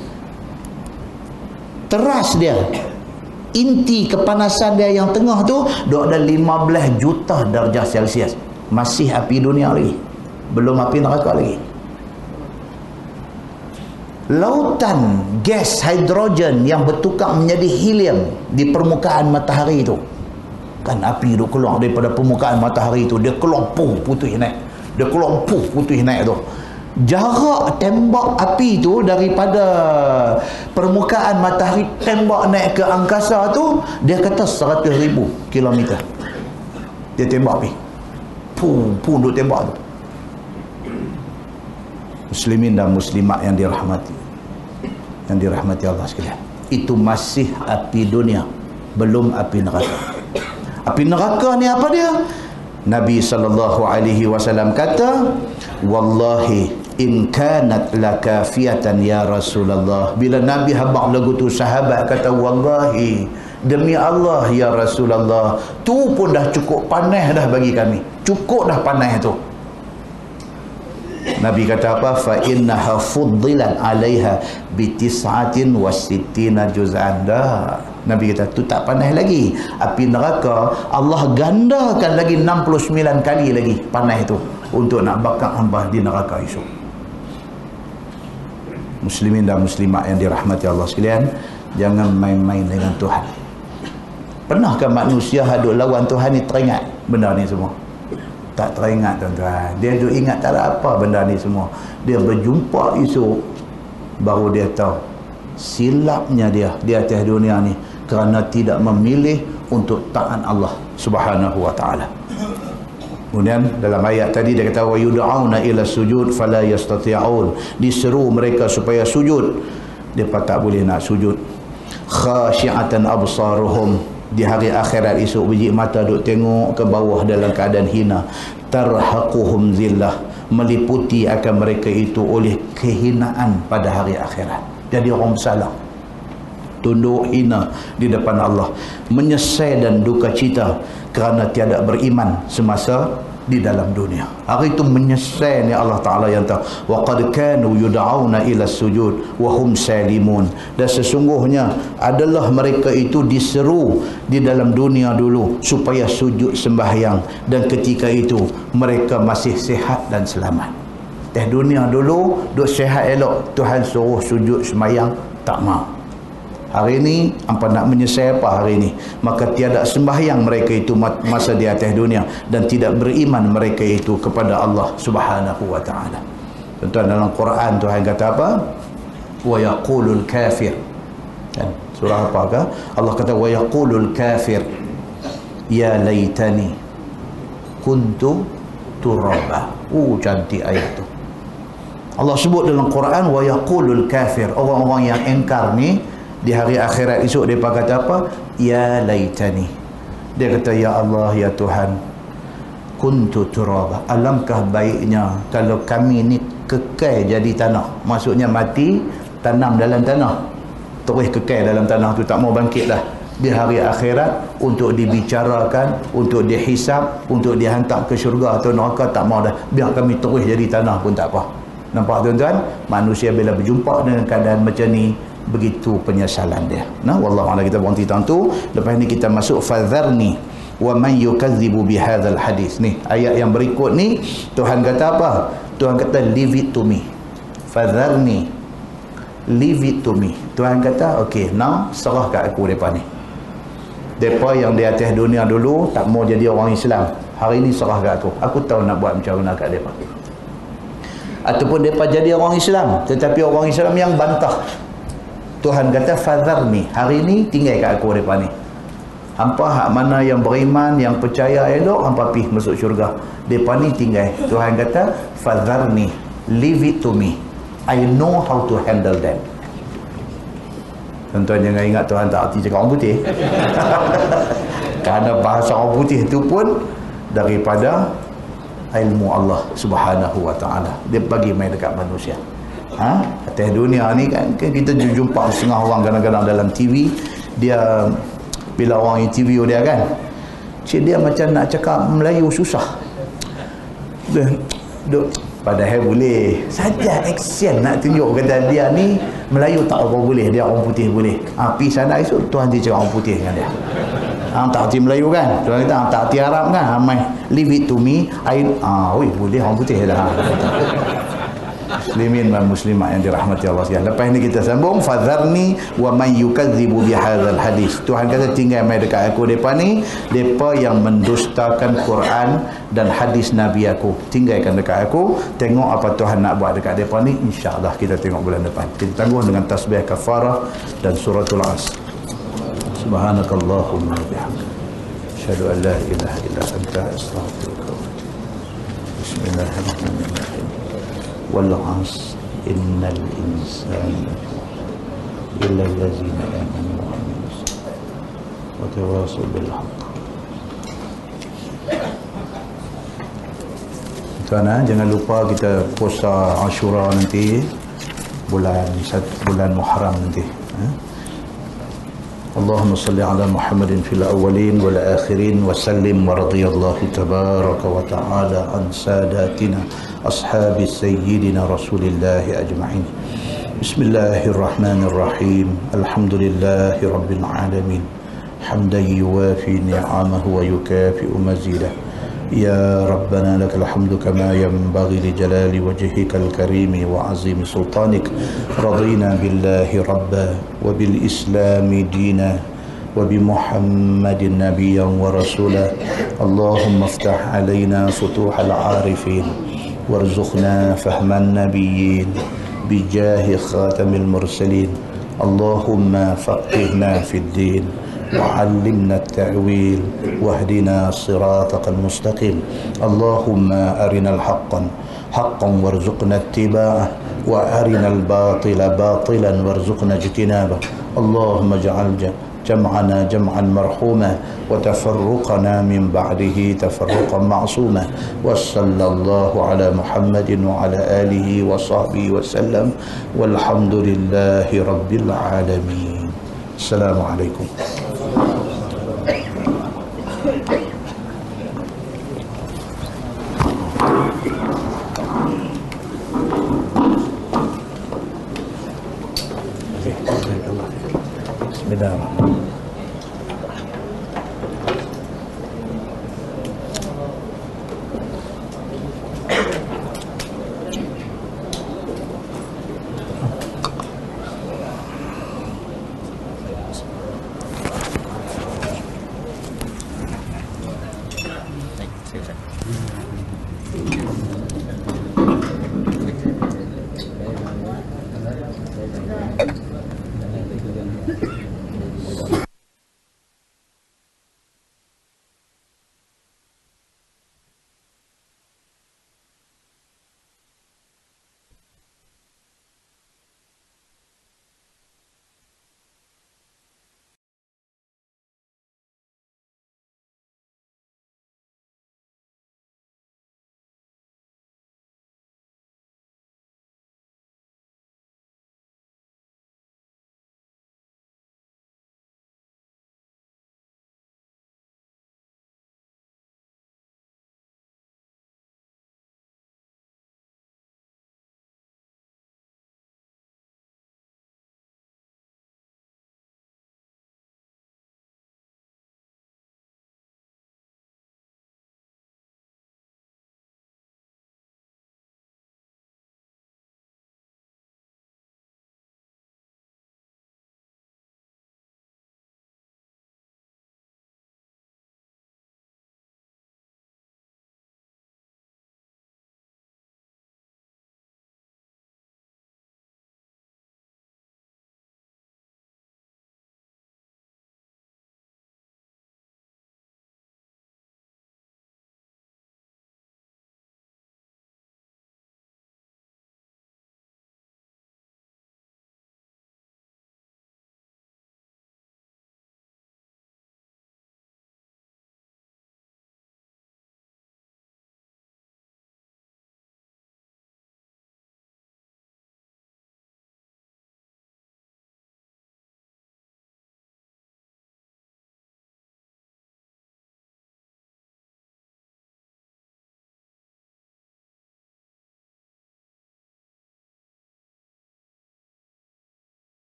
Teras dia, inti kepanasan dia yang tengah tu duk ada 15 juta darjah Celsius. Masih api dunia lagi, belum api neraka lagi. Lautan gas hidrogen yang bertukar menjadi helium di permukaan matahari itu, kan api duk keluar daripada permukaan matahari itu, dia keluar putih naik, dia keluar putih naik tu. Jarak tembak api tu daripada permukaan matahari tembak naik ke angkasa tu, dia kata 100,000 kilometer dia tembak api. Pun duk tembak tu. Muslimin dan muslimat yang dirahmati Allah sekalian, itu masih api dunia, belum api neraka. Api neraka ni apa dia? Nabi SAW kata, wallahi in kanat lakafiyatan ya Rasulullah. Bila Nabi habaq lagu tu, sahabat kata, wallahi demi Allah ya Rasulullah, tu pun dah cukup panas dah bagi kami, cukup dah panas tu. Nabi kata apa? Fa innaha fuddilan 'alaiha bi 69 juz'an. Dah, Nabi kata tu tak panas lagi. Api neraka Allah gandakan lagi 69 kali lagi panas itu untuk nak bakar hamba di neraka esok. Muslimin dan muslimat yang dirahmati Allah sekalian, jangan main-main dengan Tuhan. Pernahkah manusia hadut lawan Tuhan ni teringat benda ni semua? Tak teringat tuan-tuan. Dia duk ingat tak ada apa benda ni semua. Dia berjumpa esok baru dia tahu silapnya dia di atas dunia ni kerana tidak memilih untuk taat Allah Subhanahu wa taala. Kemudian dalam ayat tadi dia kata wa yud'auna ila sujud fala yastati'un. Diseru mereka supaya sujud, depa tak boleh nak sujud. Khashi'atan absaruhum. Di hari akhirat esok biji mata duk tengok ke bawah dalam keadaan hina. Tarhaquhum zillah, meliputi akan mereka itu oleh kehinaan pada hari akhirat. Jadi orang bersalah, tunduk hina di depan Allah, menyesal dan duka cita kerana tiada beriman semasa di dalam dunia. Hari itu menyesal ni Allah Ta'ala yang tahu. Wa qad kanu yud'auna ila sujud wa hum salimun. Dan sesungguhnya adalah mereka itu diseru di dalam dunia dulu supaya sujud sembahyang, dan ketika itu mereka masih sihat dan selamat. Dunia dulu duk sihat elok, Tuhan suruh sujud sembahyang tak mau. Hari ini hampa nak menyesal apa hari ini? Maka tiada sembahyang mereka itu masa di atas dunia, dan tidak beriman mereka itu kepada Allah Subhanahu wa taala. Tuan-tuan, dalam Quran Tuhan kata apa? Wa yaqulul kafir. Kan? Surah apakah? Allah kata wa yaqulul kafir ya laitani kuntu turaba. Cantik ayat tu. Allah sebut dalam Quran wa yaqulul kafir. Orang-orang yang engkar ni di hari akhirat esok dia kata apa? Ya laitani. Dia kata, ya Allah, ya Tuhan, kuntu turaba. Alangkah baiknya kalau kami ni kekal jadi tanah. Maksudnya mati, tanam dalam tanah, terus kekal dalam tanah tu, tak mau bangkit dah. Di hari akhirat untuk dibicarakan, untuk dihisap, untuk dihantar ke syurga atau neraka, tak mau dah. Biar kami terus jadi tanah pun tak apa. Nampak tuan-tuan? Manusia bila berjumpa dengan keadaan macam ni, begitu penyesalan dia. Nah, wallahu a'lam. Kita berhenti tang tu. Lepas ni kita masuk fadharni wa man yukadzibu bihadzal hadis. Ni ayat yang berikut ni Tuhan kata apa? Tuhan kata leave it to me. Fadharni, leave it to me. Tuhan kata okey, now serah kat aku depa ni. Depa yang di atas dunia dulu tak mau jadi orang Islam, hari ni serah kat aku. Aku tahu nak buat macam mana kat depa. Ataupun depa jadi orang Islam tetapi orang Islam yang bantah, Tuhan kata fadharni, hari ni tinggal kat aku depa ni. Hampa hak mana yang beriman, yang percaya elok, hampa pergi masuk syurga. Depa ni tinggal. Tuhan kata fadharni, leave it to me. I know how to handle them. Tuan-tuan jangan ingat Tuhan tak arti cakap orang putih. Kerana bahasa orang putih itu pun daripada ilmu Allah Subhanahu wa ta'ala. Dia bagi main dekat manusia. Atas dunia ni kan kita jumpa setengah orang kadang-kadang dalam TV, dia bila orang interview dia kan, cik dia macam nak cakap Melayu susah. Duk padahal boleh saja action nak tunjuk kata dia ni Melayu tak apa boleh, dia orang putih boleh. Pergi sana esok Tuhan dia cakap orang putih dengan dia. Tak arti Melayu kan, Tuhan kata tak arti Arab kan, leave it to me. Boleh orang putih dah. Muslimin dan muslimat yang dirahmati Allah sekalian. Lepas ni kita sambung fadharni wa man yukadzibu bihadzal hadis. Tuhan kata tinggal mai dekat aku depa ni, depa yang mendustakan Quran dan hadis Nabi aku. Tinggalkan dekat aku, tengok apa Tuhan nak buat dekat depa ni, insya-Allah kita tengok bulan depan. Kita tangguh dengan tasbih kafarah dan suratul Asr. Subhanakallahumma wa bihamdika asyhadu an la ilaha illa anta astaghfiruka wa atubu ilaik. Bismillahirrahmanirrahim. Wal 'asr innal insana illa allazina amanu wa amilus wa tawasaw bil haqq. Tuan, jangan lupa kita puasa Ashura nanti bulan Muharram nanti. Allahumma salli ala Muhammadin fil awwalin wal akhirin wa sallim wa radiyallahu tabaraka wa ta'ala an sadatina ashabi sayyidina Rasulillah ajma'in. Bismillahirrahmanirrahim. Alhamdulillahi rabbil alamin. Hamdan yuwafi ni'amahu wa yukafi'u mazidah. Ya Rabbana lakal hamdu kama yanbaghi li jalali wajhika al-karim wa azim sultanik. Radina billahi rabba wa bil islami dina wa bi Muhammadin nabiyyan wa rasula. Allahumma iftah alaina futuhal arifin warzuqna fahman nabiyyin bijahi khatamil mursalin. Allahumma faqihna fid din وعلمنا التأويل واهدنا صراطك المستقيم. اللهم أرنا الحق حقا وارزقنا اتباعه وأرنا الباطل باطلا وارزقنا اجتنابه. اللهم اجعل جمعنا جمعا مرحوما وتفرقنا من بعده تفرقا معصوما. وصلى الله على محمد وعلى آله وصحبه وسلم والحمد لله رب العالمين. السلام عليكم. Bismillahirrahmanirrahim.